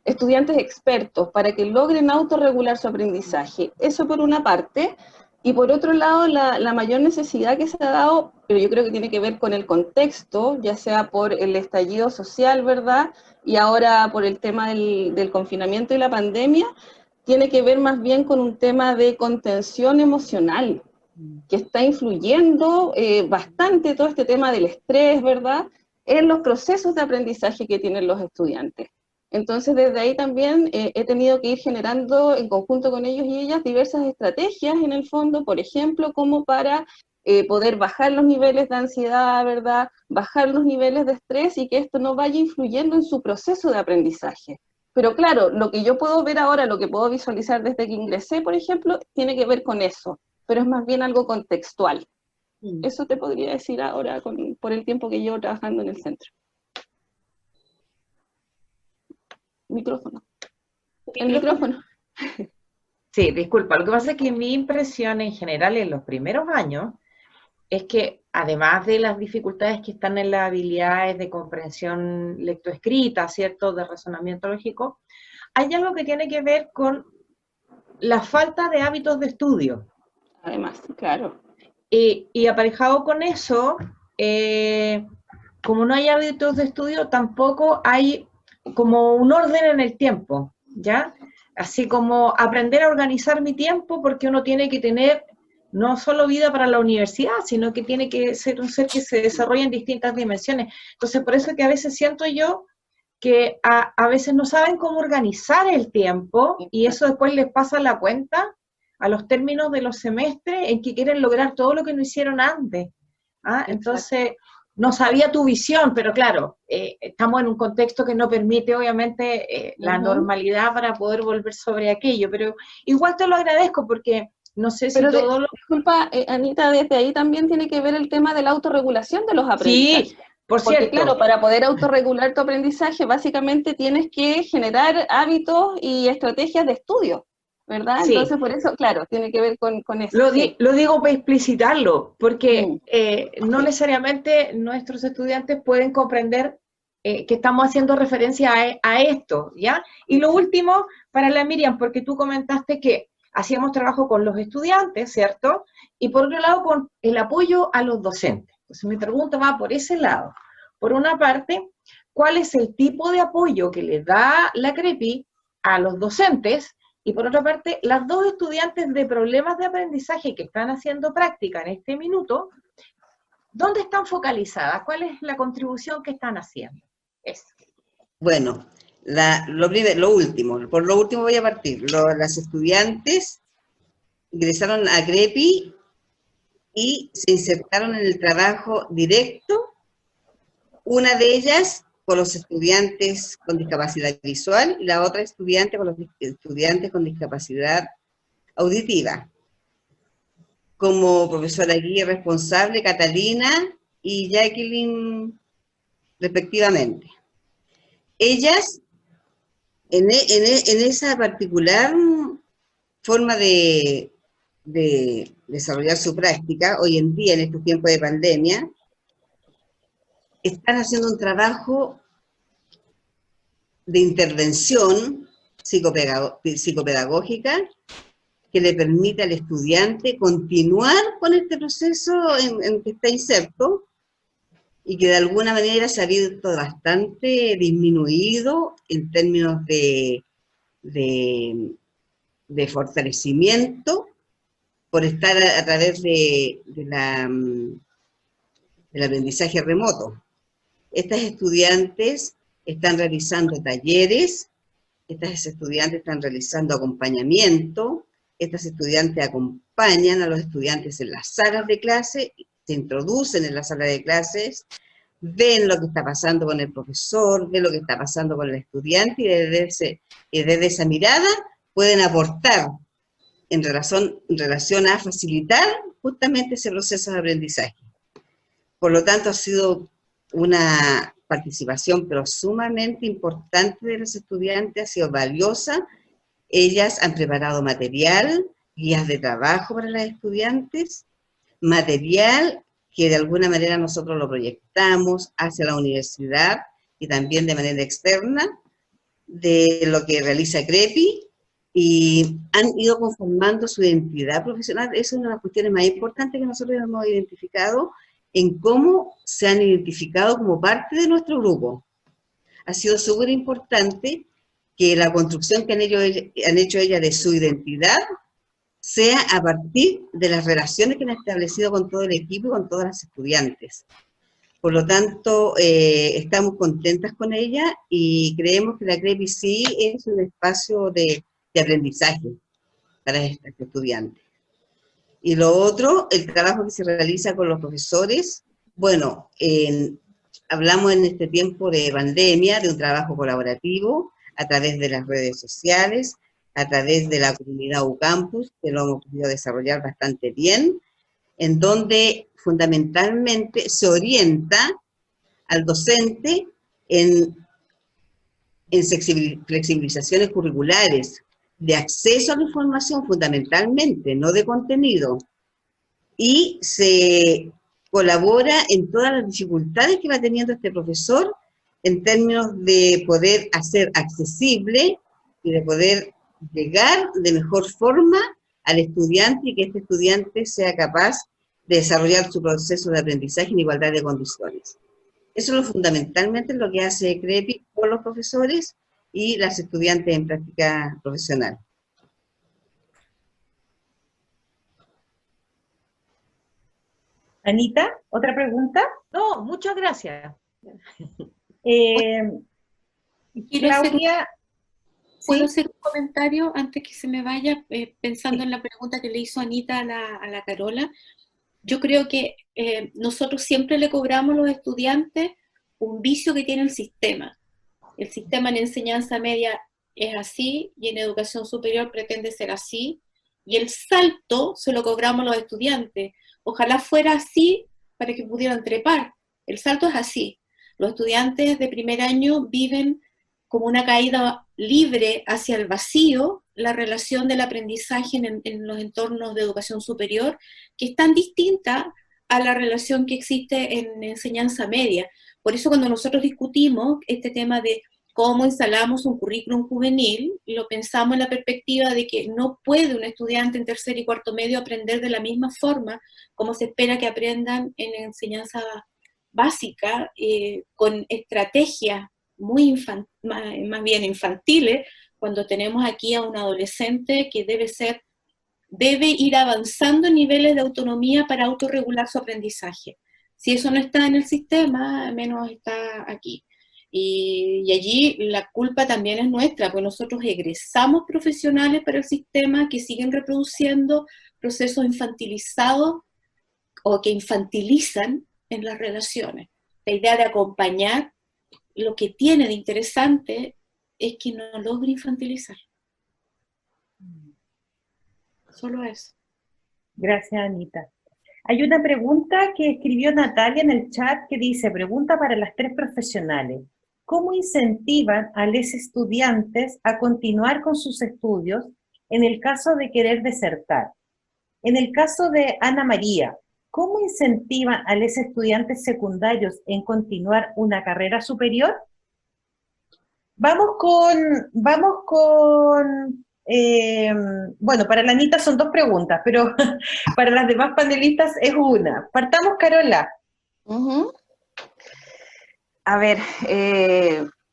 [SPEAKER 4] estudiantes expertos, para que logren autorregular su aprendizaje. Eso por una parte. Y por otro lado, la mayor necesidad que se ha dado, pero yo creo que tiene que ver con el contexto, ya sea por el estallido social, ¿verdad? Y ahora por el tema del confinamiento y la pandemia, tiene que ver más bien con un tema de contención emocional, que está influyendo bastante todo este tema del estrés, ¿verdad? En los procesos de aprendizaje que tienen los estudiantes. Entonces, desde ahí también he tenido que ir generando en conjunto con ellos y ellas diversas estrategias en el fondo, por ejemplo, como para poder bajar los niveles de ansiedad, ¿verdad? Bajar los niveles de estrés y que esto no vaya influyendo en su proceso de aprendizaje. Pero claro, lo que yo puedo ver ahora, lo que puedo visualizar desde que ingresé, por ejemplo, tiene que ver con eso, pero es más bien algo contextual. Eso te podría decir ahora por el tiempo que llevo trabajando en el centro. Micrófono. El micrófono.
[SPEAKER 5] Sí, disculpa. Lo que pasa es que mi impresión en general en los primeros años es que además de las dificultades que están en las habilidades de comprensión lectoescrita, ¿cierto?, de razonamiento lógico, hay algo que tiene que ver con la falta de hábitos de estudio.
[SPEAKER 4] Además, claro.
[SPEAKER 5] Y aparejado con eso, como no hay hábitos de estudio, tampoco hay como un orden en el tiempo, ¿ya? Así como aprender a organizar mi tiempo, porque uno tiene que tener no solo vida para la universidad, sino que tiene que ser un ser que se desarrolla en distintas dimensiones. Entonces, por eso es que a veces siento yo que a veces no saben cómo organizar el tiempo y eso después les pasa la cuenta a los términos de los semestres en que quieren lograr todo lo que no hicieron antes. Entonces, no sabía tu visión, pero claro, estamos en un contexto que no permite obviamente la normalidad para poder volver sobre aquello, pero igual te lo agradezco porque no sé si todo lo...
[SPEAKER 4] Disculpa, Anita, desde ahí también tiene que ver el tema de la autorregulación de los aprendizajes.
[SPEAKER 5] Sí, por cierto.
[SPEAKER 4] Porque claro, para poder autorregular tu aprendizaje, básicamente tienes que generar hábitos y estrategias de estudio, ¿verdad?
[SPEAKER 5] Sí.
[SPEAKER 4] Entonces, por eso, claro, tiene que ver con eso.
[SPEAKER 5] Lo digo para explicitarlo, porque no necesariamente nuestros estudiantes pueden comprender que estamos haciendo referencia a esto, ¿ya? Y lo último, para la Miriam, porque tú comentaste que hacíamos trabajo con los estudiantes, ¿cierto? Y por otro lado, con el apoyo a los docentes. Entonces mi pregunta va por ese lado. Por una parte, ¿cuál es el tipo de apoyo que le da la CREPI a los docentes? Y por otra parte, las dos estudiantes de problemas de aprendizaje que están haciendo práctica en este minuto, ¿dónde están focalizadas? ¿Cuál es la contribución que están haciendo? Eso.
[SPEAKER 3] Bueno, lo último, por lo último voy a partir. Las estudiantes ingresaron a CREPI y se insertaron en el trabajo directo, una de ellas con los estudiantes con discapacidad visual y la otra estudiante con los estudiantes con discapacidad auditiva. Como profesora guía responsable, Catalina y Jacqueline, respectivamente. Ellas, en esa particular forma de desarrollar su práctica, hoy en día, en estos tiempos de pandemia, están haciendo un trabajo de intervención psicopedagógica que le permite al estudiante continuar con este proceso en que está inserto y que de alguna manera se ha visto bastante disminuido en términos de fortalecimiento por estar a través del aprendizaje remoto. Estas estudiantes están realizando talleres, estas estudiantes están realizando acompañamiento, estas estudiantes acompañan a los estudiantes en las salas de clase, se introducen en la sala de clases, ven lo que está pasando con el profesor, ven lo que está pasando con el estudiante y desde esa mirada pueden aportar en relación a facilitar justamente ese proceso de aprendizaje. Por lo tanto, ha sido una participación pero sumamente importante de los estudiantes, ha sido valiosa. Ellas han preparado material, guías de trabajo para las estudiantes, material que de alguna manera nosotros lo proyectamos hacia la universidad y también de manera externa de lo que realiza CREPI, y han ido conformando su identidad profesional. Esa es una de las cuestiones más importantes que nosotros hemos identificado en cómo se han identificado como parte de nuestro grupo. Ha sido súper importante que la construcción que han hecho ellas de su identidad sea a partir de las relaciones que han establecido con todo el equipo y con todas las estudiantes. Por lo tanto, estamos contentas con ella y creemos que la CREPI sí es un espacio de aprendizaje para estas estudiantes. Y lo otro, el trabajo que se realiza con los profesores. Bueno, hablamos en este tiempo de pandemia de un trabajo colaborativo a través de las redes sociales, a través de la comunidad UCampus, que lo hemos podido desarrollar bastante bien, en donde fundamentalmente se orienta al docente en flexibilizaciones curriculares, de acceso a la información fundamentalmente, no de contenido, y se colabora en todas las dificultades que va teniendo este profesor en términos de poder hacer accesible y de poder llegar de mejor forma al estudiante y que este estudiante sea capaz de desarrollar su proceso de aprendizaje en igualdad de condiciones. Eso es fundamentalmente lo que hace CREPI con los profesores y las estudiantes en práctica profesional.
[SPEAKER 1] Anita, ¿otra pregunta?
[SPEAKER 5] No, muchas gracias.
[SPEAKER 1] Claudia,
[SPEAKER 2] ¿puedo
[SPEAKER 1] ¿sí?
[SPEAKER 2] hacer un comentario antes que se me vaya? Pensando en la pregunta que le hizo Anita a la Carola. Yo creo que nosotros siempre le cobramos a los estudiantes un vicio que tiene el sistema. El sistema en enseñanza media es así y en educación superior pretende ser así, y el salto se lo cobramos a los estudiantes. Ojalá fuera así para que pudieran trepar. El salto es así. Los estudiantes de primer año viven como una caída libre hacia el vacío la relación del aprendizaje en los entornos de educación superior, que es tan distinta a la relación que existe en enseñanza media. Por eso cuando nosotros discutimos este tema de cómo instalamos un currículum juvenil, lo pensamos en la perspectiva de que no puede un estudiante en tercer y cuarto medio aprender de la misma forma como se espera que aprendan en enseñanza básica, con estrategias más bien infantiles, cuando tenemos aquí a un adolescente que debe ir avanzando en niveles de autonomía para autorregular su aprendizaje. Si eso no está en el sistema, menos está aquí. Y allí la culpa también es nuestra, porque nosotros egresamos profesionales para el sistema que siguen reproduciendo procesos infantilizados o que infantilizan en las relaciones. La idea de acompañar lo que tiene de interesante es que no logre infantilizar. Solo eso.
[SPEAKER 1] Gracias, Anita. Hay una pregunta que escribió Natalia en el chat que dice, pregunta para las tres profesionales. ¿Cómo incentivan a los estudiantes a continuar con sus estudios en el caso de querer desertar? En el caso de Ana María, ¿cómo incentivan a los estudiantes secundarios en continuar una carrera superior? Vamos con bueno, para la Anita son 2 preguntas, pero para las demás panelistas es una. Partamos, Carola.
[SPEAKER 4] A ver,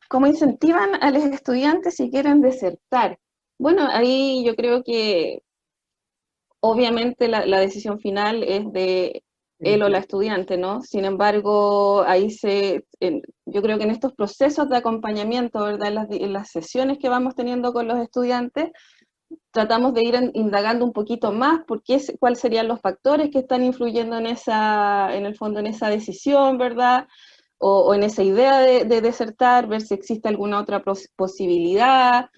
[SPEAKER 4] ¿cómo incentivan a los estudiantes si quieren desertar? Bueno, ahí yo creo que obviamente la decisión final es de él o la estudiante, ¿no? Sin embargo, ahí yo creo que en estos procesos de acompañamiento, ¿verdad? En las sesiones que vamos teniendo con los estudiantes, tratamos de ir indagando un poquito más cuáles serían los factores que están influyendo en el fondo en esa decisión, ¿verdad? O en esa idea de desertar, ver si existe alguna otra posibilidad.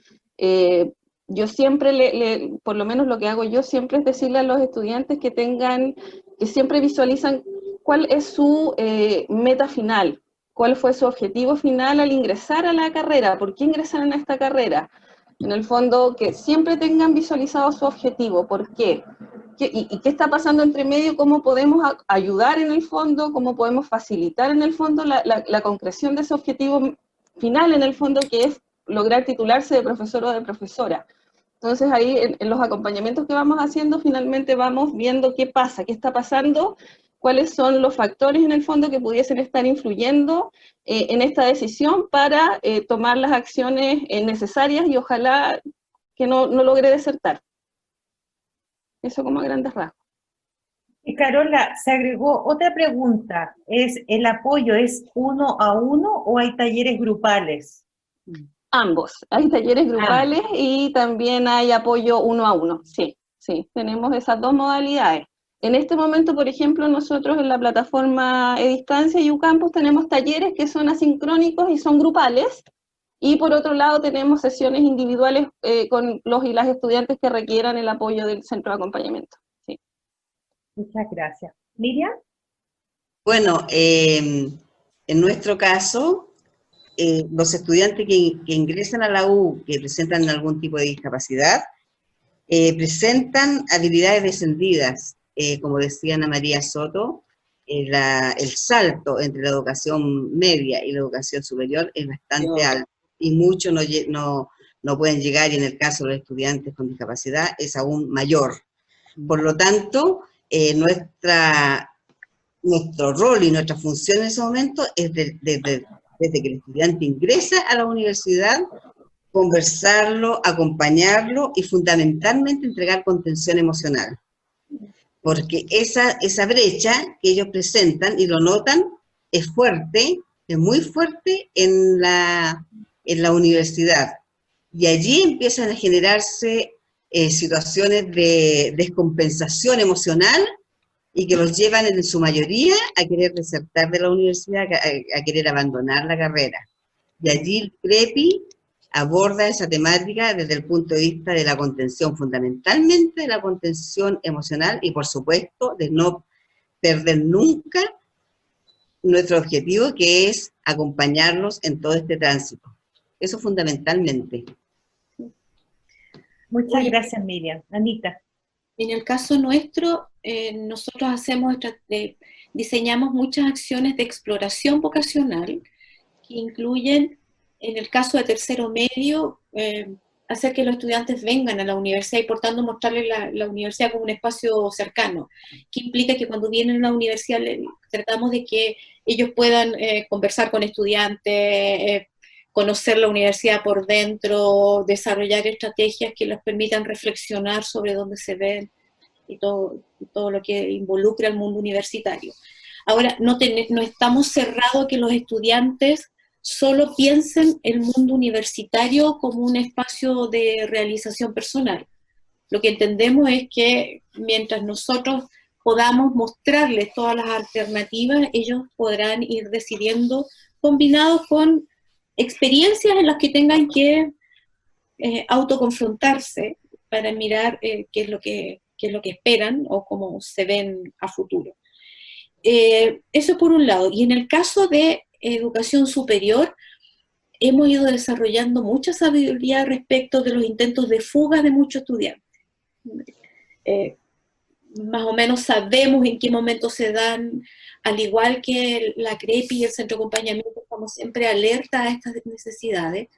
[SPEAKER 4] Yo siempre, por lo menos lo que hago yo siempre es decirle a los estudiantes que siempre visualizan cuál es su meta final, cuál fue su objetivo final al ingresar a la carrera, por qué ingresaron a esta carrera. En el fondo, que siempre tengan visualizado su objetivo, ¿por qué? ¿Y qué está pasando entre medio? ¿Cómo podemos ayudar en el fondo? ¿Cómo podemos facilitar en el fondo la concreción de ese objetivo final en el fondo, que es lograr titularse de profesor o de profesora? Entonces ahí en los acompañamientos que vamos haciendo, finalmente vamos viendo qué pasa, qué está pasando, cuáles son los factores en el fondo que pudiesen estar influyendo en esta decisión para tomar las acciones necesarias y ojalá que no logre desertar. Eso como a grandes rasgos.
[SPEAKER 1] Y Carola, se agregó otra pregunta, ¿el apoyo es 1 a 1 o hay talleres grupales?
[SPEAKER 4] Ambos, hay talleres grupales y también hay apoyo 1 a 1, sí, tenemos esas 2 modalidades. En este momento, por ejemplo, nosotros en la plataforma Edistancia y UCampus tenemos talleres que son asincrónicos y son grupales, y por otro lado tenemos sesiones individuales con los y las estudiantes que requieran el apoyo del centro de acompañamiento. Sí.
[SPEAKER 1] Muchas gracias. ¿Miriam?
[SPEAKER 3] Bueno, en nuestro caso, los estudiantes que ingresan a la U, que presentan algún tipo de discapacidad, presentan habilidades descendidas. Como decía Ana María Soto, el salto entre la educación media y la educación superior es bastante alto, y muchos no pueden llegar, y en el caso de los estudiantes con discapacidad es aún mayor. Por lo tanto, nuestro rol y nuestra función en ese momento es desde que el estudiante ingresa a la universidad, conversarlo, acompañarlo y fundamentalmente entregar contención emocional. Porque esa brecha que ellos presentan y lo notan es fuerte, es muy fuerte en la universidad. Y allí empiezan a generarse situaciones de descompensación emocional y que los llevan en su mayoría a querer desertar de la universidad, a querer abandonar la carrera. Y allí el CREPI aborda esa temática desde el punto de vista de la contención, fundamentalmente de la contención emocional y por supuesto de no perder nunca nuestro objetivo, que es acompañarlos en todo este tránsito. Eso fundamentalmente.
[SPEAKER 1] Muchas gracias, Miriam. Anita.
[SPEAKER 2] En el caso nuestro, nosotros diseñamos muchas acciones de exploración vocacional que incluyen, en el caso de tercero medio, hacer que los estudiantes vengan a la universidad y por tanto mostrarles la universidad como un espacio cercano, que implica que cuando vienen a la universidad tratamos de que ellos puedan conversar con estudiantes, conocer la universidad por dentro, desarrollar estrategias que les permitan reflexionar sobre dónde se ven y todo lo que involucra al mundo universitario. Ahora, no estamos cerrados a que los estudiantes solo piensen el mundo universitario como un espacio de realización personal. Lo que entendemos es que mientras nosotros podamos mostrarles todas las alternativas, ellos podrán ir decidiendo combinados con experiencias en las que tengan que autoconfrontarse para mirar qué es lo que esperan o cómo se ven a futuro. Eso por un lado. Y en el caso de educación superior, hemos ido desarrollando mucha sabiduría respecto de los intentos de fuga de muchos estudiantes. Más o menos sabemos en qué momento se dan, al igual que la CREPI y el Centro de Acompañamiento, estamos siempre alerta a estas necesidades.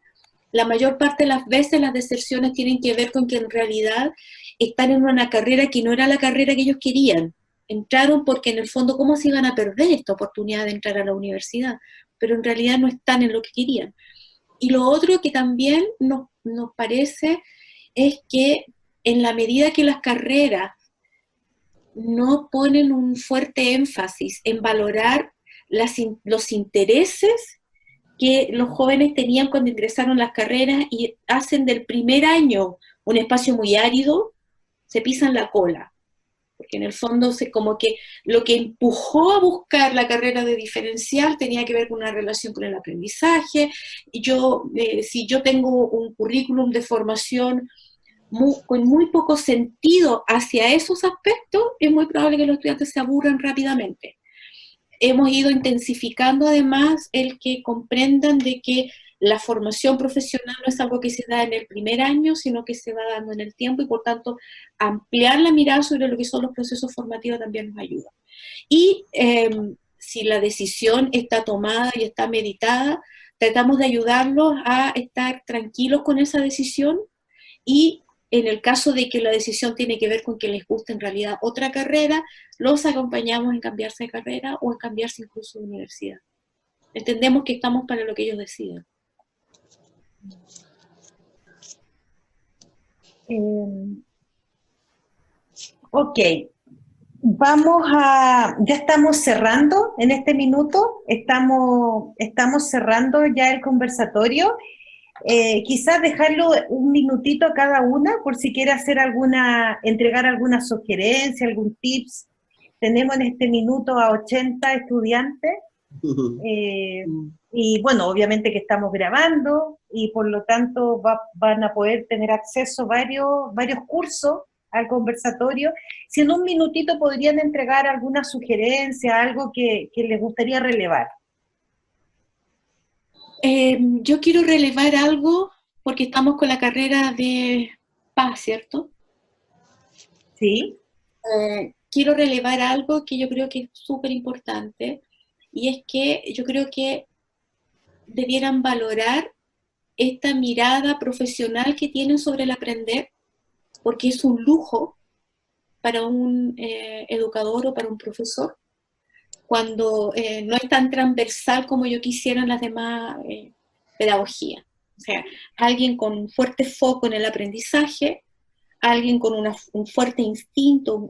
[SPEAKER 2] La mayor parte de las veces las deserciones tienen que ver con que en realidad están en una carrera que no era la carrera que ellos querían. Entraron porque en el fondo, ¿cómo se iban a perder esta oportunidad de entrar a la universidad? Pero en realidad no están en lo que querían. Y lo otro que también nos parece es que en la medida que las carreras no ponen un fuerte énfasis en valorar los intereses que los jóvenes tenían cuando ingresaron a las carreras y hacen del primer año un espacio muy árido, se pisan la cola. Porque en el fondo como que lo que empujó a buscar la carrera de diferencial tenía que ver con una relación con el aprendizaje. Y si yo tengo un currículum de formación con muy poco sentido hacia esos aspectos, es muy probable que los estudiantes se aburran rápidamente. Hemos ido intensificando además el que comprendan de que la formación profesional no es algo que se da en el primer año, sino que se va dando en el tiempo y por tanto ampliar la mirada sobre lo que son los procesos formativos también nos ayuda. Y si la decisión está tomada y está meditada, tratamos de ayudarlos a estar tranquilos con esa decisión y en el caso de que la decisión tiene que ver con que les guste en realidad otra carrera, los acompañamos en cambiarse de carrera o en cambiarse incluso de universidad. Entendemos que estamos para lo que ellos decidan.
[SPEAKER 1] Ok, ya estamos cerrando en este minuto, estamos cerrando ya el conversatorio. Quizás dejarlo un minutito a cada una por si quiere entregar alguna sugerencia, algún tips. Tenemos en este minuto a 80 estudiantes y bueno, obviamente que estamos grabando y por lo tanto van a poder tener acceso a varios cursos al conversatorio. Si en un minutito podrían entregar alguna sugerencia, algo que les gustaría relevar.
[SPEAKER 2] Yo quiero relevar algo, porque estamos con la carrera de paz, ¿cierto?
[SPEAKER 1] Sí.
[SPEAKER 2] Quiero relevar algo que yo creo que es súper importante, y es que yo creo que debieran valorar esta mirada profesional que tienen sobre el aprender, porque es un lujo para un educador o para un profesor, cuando no es tan transversal como yo quisiera en las demás pedagogías. O sea, alguien con un fuerte foco en el aprendizaje, alguien con un fuerte instinto,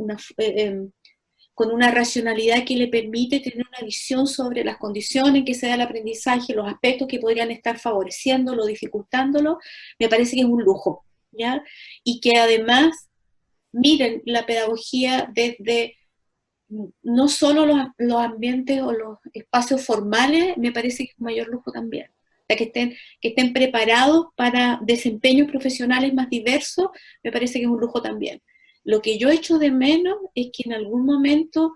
[SPEAKER 2] con una racionalidad que le permite tener una visión sobre las condiciones en que se da el aprendizaje, los aspectos que podrían estar favoreciéndolo, dificultándolo, me parece que es un lujo, ¿ya? Y que además miren la pedagogía desde no solo los ambientes o los espacios formales, me parece que es un mayor lujo también. O sea, que estén preparados para desempeños profesionales más diversos, me parece que es un lujo también. Lo que yo echo de menos es que en algún momento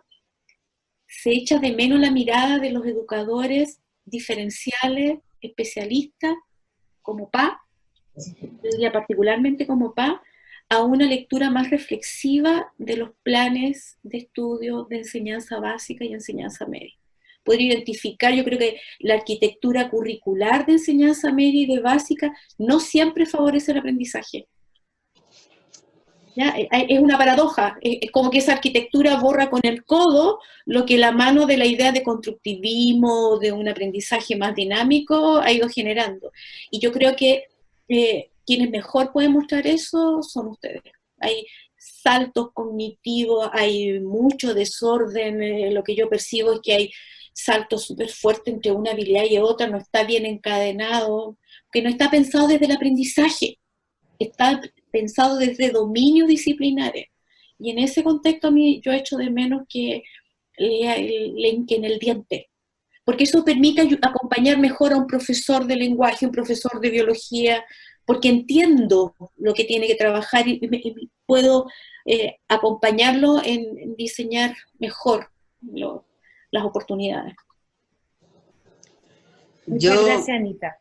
[SPEAKER 2] se echa de menos la mirada de los educadores diferenciales, especialistas, como PA, yo diría particularmente como PA, a una lectura más reflexiva de los planes de estudio de enseñanza básica y enseñanza media. Poder identificar, yo creo que la arquitectura curricular de enseñanza media y de básica no siempre favorece el aprendizaje. ¿Ya? Es una paradoja, es como que esa arquitectura borra con el codo lo que la mano de la idea de constructivismo, de un aprendizaje más dinámico ha ido generando. Y yo creo que quienes mejor pueden mostrar eso son ustedes. Hay saltos cognitivos, hay mucho desorden, lo que yo percibo es que hay saltos súper fuertes entre una habilidad y otra, no está bien encadenado, que no está pensado desde el aprendizaje, está pensado desde dominios disciplinares. Y en ese contexto a mí yo echo de menos que le hinquen el diente, porque eso permite acompañar mejor a un profesor de lenguaje, un profesor de biología, porque entiendo lo que tiene que trabajar y puedo acompañarlo en diseñar mejor las oportunidades.
[SPEAKER 1] Muchas
[SPEAKER 3] Yo,
[SPEAKER 1] gracias, Anita.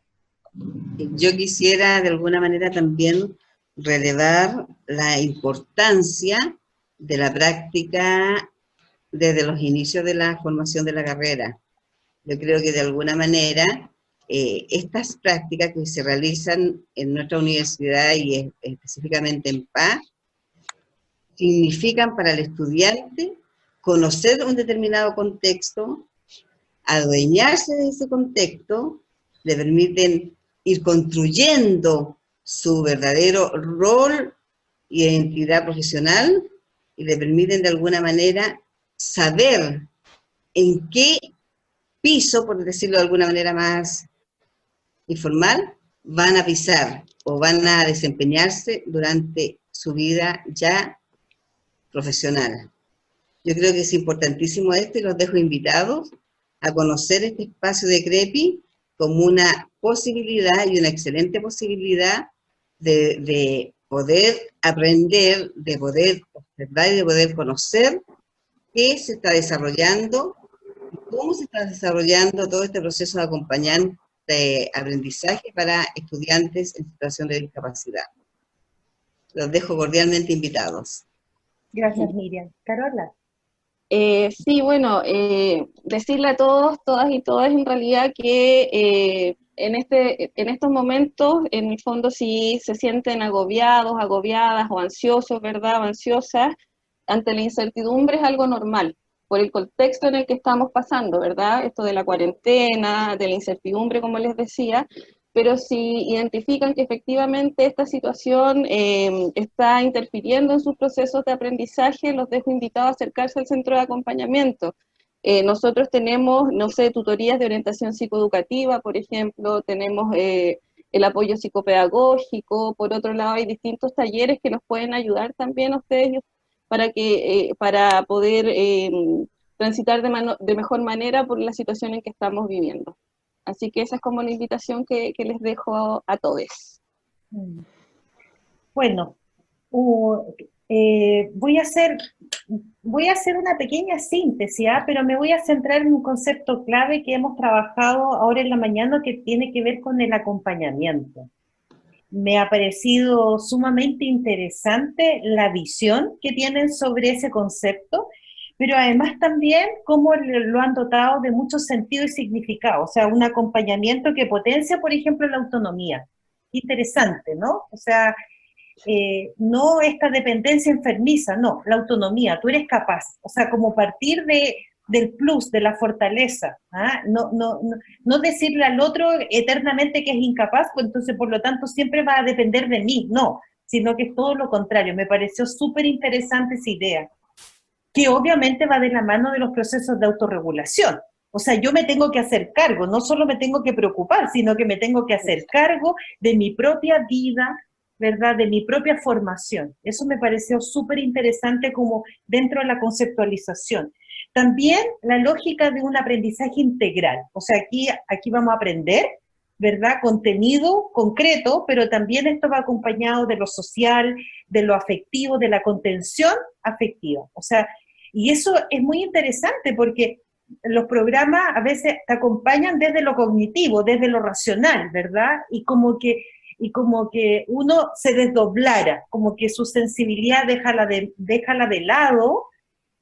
[SPEAKER 3] yo quisiera de alguna manera también relevar la importancia de la práctica desde los inicios de la formación de la carrera. Yo creo que de alguna manera estas prácticas que se realizan en nuestra universidad y específicamente en PA, significan para el estudiante conocer un determinado contexto, adueñarse de ese contexto, le permiten ir construyendo su verdadero rol y identidad profesional y le permiten de alguna manera saber en qué piso, por decirlo de alguna manera más informal, van a pisar o van a desempeñarse durante su vida ya profesional. Yo creo que es importantísimo esto y los dejo invitados a conocer este espacio de CREPI como una posibilidad y una excelente posibilidad de poder aprender, de poder observar y de poder conocer qué se está desarrollando, cómo se está desarrollando todo este proceso de acompañante de aprendizaje para estudiantes en situación de discapacidad. Los dejo cordialmente invitados.
[SPEAKER 1] Gracias, Miriam. Carola.
[SPEAKER 4] Sí, bueno, decirle a todos, todas y todas en realidad que en estos momentos, en el fondo, si se sienten agobiados, agobiadas o ansiosos, ¿verdad? O ansiosas, ante la incertidumbre es algo normal, por el contexto en el que estamos pasando, ¿verdad? Esto de la cuarentena, de la incertidumbre, como les decía, pero si identifican que efectivamente esta situación está interfiriendo en sus procesos de aprendizaje, los dejo invitados a acercarse al centro de acompañamiento. Nosotros tenemos, no sé, tutorías de orientación psicoeducativa, por ejemplo, tenemos el apoyo psicopedagógico, por otro lado hay distintos talleres que nos pueden ayudar también a ustedes para poder transitar de mejor manera por la situación en que estamos viviendo. Así que esa es como la invitación que les dejo a todos.
[SPEAKER 1] Bueno, voy a hacer una pequeña síntesis, pero me voy a centrar en un concepto clave que hemos trabajado ahora en la mañana que tiene que ver con el acompañamiento. Me ha parecido sumamente interesante la visión que tienen sobre ese concepto, pero además también cómo lo han dotado de mucho sentido y significado, o sea, un acompañamiento que potencia, por ejemplo, la autonomía. Interesante, ¿no? O sea, no esta dependencia enfermiza, no, la autonomía, tú eres capaz, o sea, como partir del plus, de la fortaleza, ¿ah? No decirle al otro eternamente que es incapaz, pues entonces por lo tanto siempre va a depender de mí, no, sino que es todo lo contrario. Me pareció súper interesante esa idea, que obviamente va de la mano de los procesos de autorregulación. O sea, yo me tengo que hacer cargo, no solo me tengo que preocupar, sino que me tengo que hacer cargo de mi propia vida, ¿verdad? De mi propia formación. Eso me pareció súper interesante como dentro de la conceptualización. También la lógica de un aprendizaje integral. O sea, aquí vamos a aprender, ¿verdad? Contenido concreto, pero también esto va acompañado de lo social, de lo afectivo, de la contención afectiva. O sea, y eso es muy interesante porque los programas a veces te acompañan desde lo cognitivo, desde lo racional, ¿verdad? Y como que uno se desdoblara, como que su sensibilidad déjala de lado,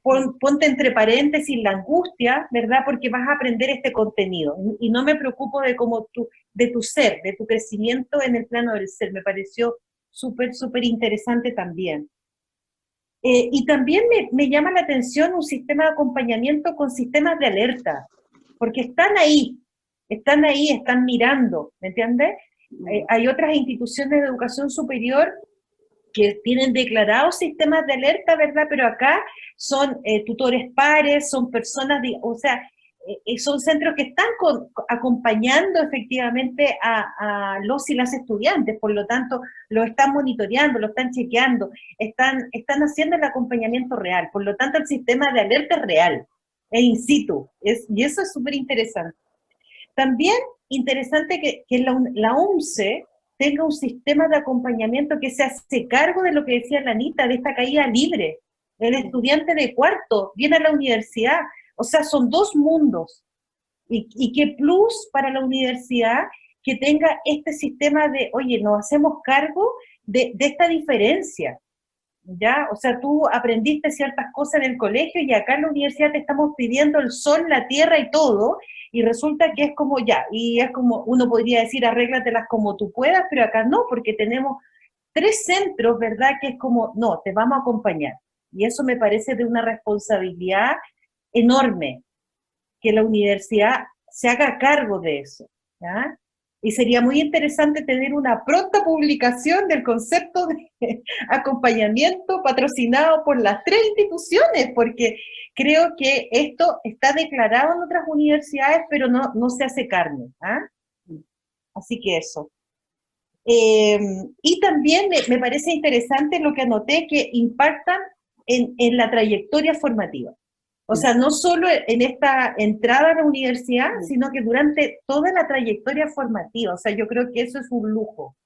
[SPEAKER 1] ponte entre paréntesis la angustia, ¿verdad? Porque vas a aprender este contenido. Y no me preocupo de tu ser, de tu crecimiento en el plano del ser. Me pareció súper, súper interesante también. Y también me llama la atención un sistema de acompañamiento con sistemas de alerta, porque están ahí, están mirando, ¿me entiendes? Hay otras instituciones de educación superior que tienen declarados sistemas de alerta, ¿verdad? Pero acá son tutores pares, son personas, o sea, son centros que están acompañando efectivamente a los y las estudiantes, por lo tanto, lo están monitoreando, lo están chequeando, están haciendo el acompañamiento real, por lo tanto, el sistema de alerta es real, es in situ, y eso es súper interesante. También interesante que la UNCE tenga un sistema de acompañamiento que se hace cargo de lo que decía la Anita, de esta caída libre. El estudiante de cuarto viene a la universidad, o sea, son dos mundos. Y qué plus para la universidad que tenga este sistema de, oye, nos hacemos cargo de esta diferencia, ¿ya? O sea, tú aprendiste ciertas cosas en el colegio y acá en la universidad te estamos pidiendo el sol, la tierra y todo, y resulta que es como ya, y es como, uno podría decir, arréglatelas como tú puedas, pero acá no, porque tenemos 3 centros, ¿verdad? Que es como, no, te vamos a acompañar. Y eso me parece de una responsabilidad enorme, que la universidad se haga cargo de eso, ¿ya? Y sería muy interesante tener una pronta publicación del concepto de acompañamiento patrocinado por las 3 instituciones, porque creo que esto está declarado en otras universidades, pero no se hace carne. ¿Ah? Así que eso. Y también me parece interesante lo que anoté, que impactan en la trayectoria formativa. O sea, no solo en esta entrada a la universidad, sino que durante toda la trayectoria formativa. O sea, yo creo que eso es un lujo.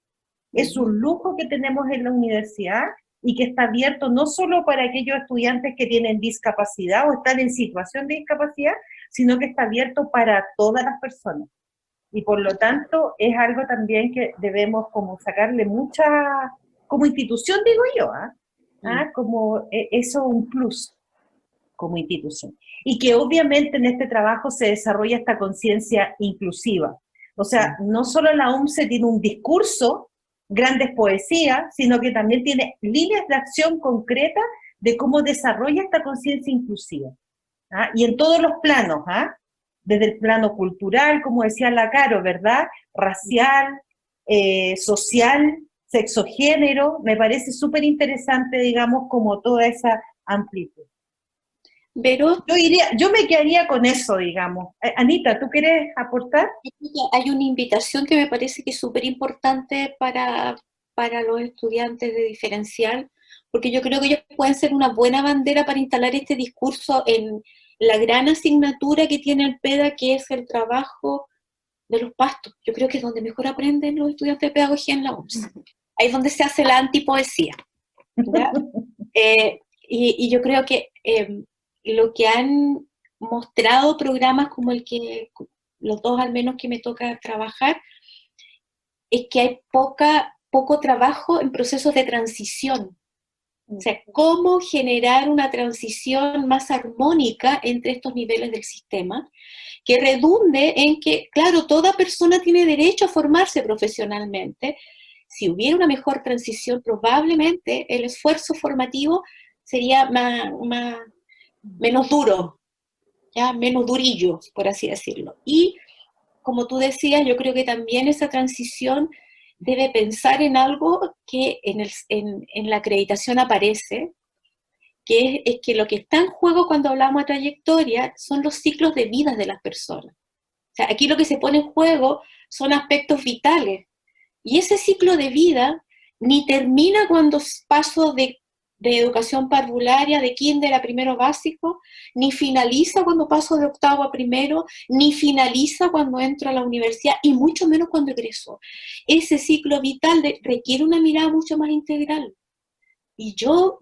[SPEAKER 1] Es un lujo que tenemos en la universidad y que está abierto no solo para aquellos estudiantes que tienen discapacidad o están en situación de discapacidad, sino que está abierto para todas las personas. Y por lo tanto, es algo también que debemos como sacarle mucha, como institución digo yo, como eso un plus como institución. Y que obviamente en este trabajo se desarrolla esta conciencia inclusiva. O sea, no solo la UNCE tiene un discurso, grandes poesías, sino que también tiene líneas de acción concretas de cómo desarrolla esta conciencia inclusiva. Y en todos los planos, desde el plano cultural, como decía la Caro, ¿verdad? Racial, social, sexogénero, me parece súper interesante, digamos, como toda esa amplitud.
[SPEAKER 2] Pero
[SPEAKER 1] yo me quedaría con eso, digamos. Anita, ¿tú quieres aportar?
[SPEAKER 2] Hay una invitación que me parece que es súper importante para los estudiantes de diferencial, porque yo creo que ellos pueden ser una buena bandera para instalar este discurso en la gran asignatura que tiene el PEDA, que es el trabajo de los pastos. Yo creo que es donde mejor aprenden los estudiantes de pedagogía en la UNCE. Ahí es donde se hace la antipoesía. Y yo creo que lo que han mostrado programas como el que, los 2 al menos que me toca trabajar, es que hay poco trabajo en procesos de transición. O sea, cómo generar una transición más armónica entre estos niveles del sistema, que redunde en que, claro, toda persona tiene derecho a formarse profesionalmente. Si hubiera una mejor transición, probablemente el esfuerzo formativo sería menos duro, ya menos durillo, por así decirlo. Y como tú decías, yo creo que también esa transición debe pensar en algo que en la acreditación aparece, que es que lo que está en juego cuando hablamos de trayectoria son los ciclos de vida de las personas. O sea, aquí lo que se pone en juego son aspectos vitales, y ese ciclo de vida ni termina cuando paso de educación parvularia, de kinder a primero básico, ni finaliza cuando paso de octavo a primero, ni finaliza cuando entro a la universidad, y mucho menos cuando egreso. Ese ciclo vital requiere una mirada mucho más integral. Y yo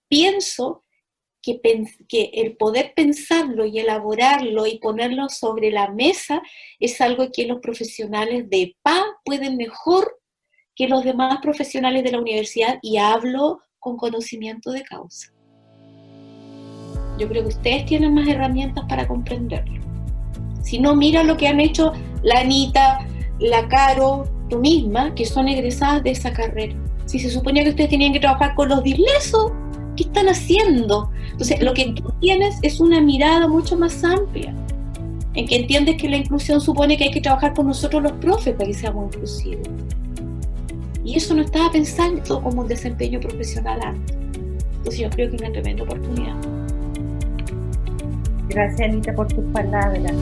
[SPEAKER 2] pienso que el poder pensarlo y elaborarlo y ponerlo sobre la mesa es algo que los profesionales de PA pueden mejor que los demás profesionales de la universidad, y hablo con conocimiento de causa. Yo creo que ustedes tienen más herramientas para comprenderlo. Si no, mira lo que han hecho la Anita, la Caro, tú misma, que son egresadas de esa carrera. Si se suponía que ustedes tenían que trabajar con los dislesos, ¿qué están haciendo? Entonces, lo que tú tienes es una mirada mucho más amplia, en que entiendes que la inclusión supone que hay que trabajar con nosotros los profes para que seamos inclusivos. Y eso no estaba pensando como un desempeño profesional antes. Entonces yo creo que es una tremenda oportunidad.
[SPEAKER 1] Gracias, Anita, por tus palabras.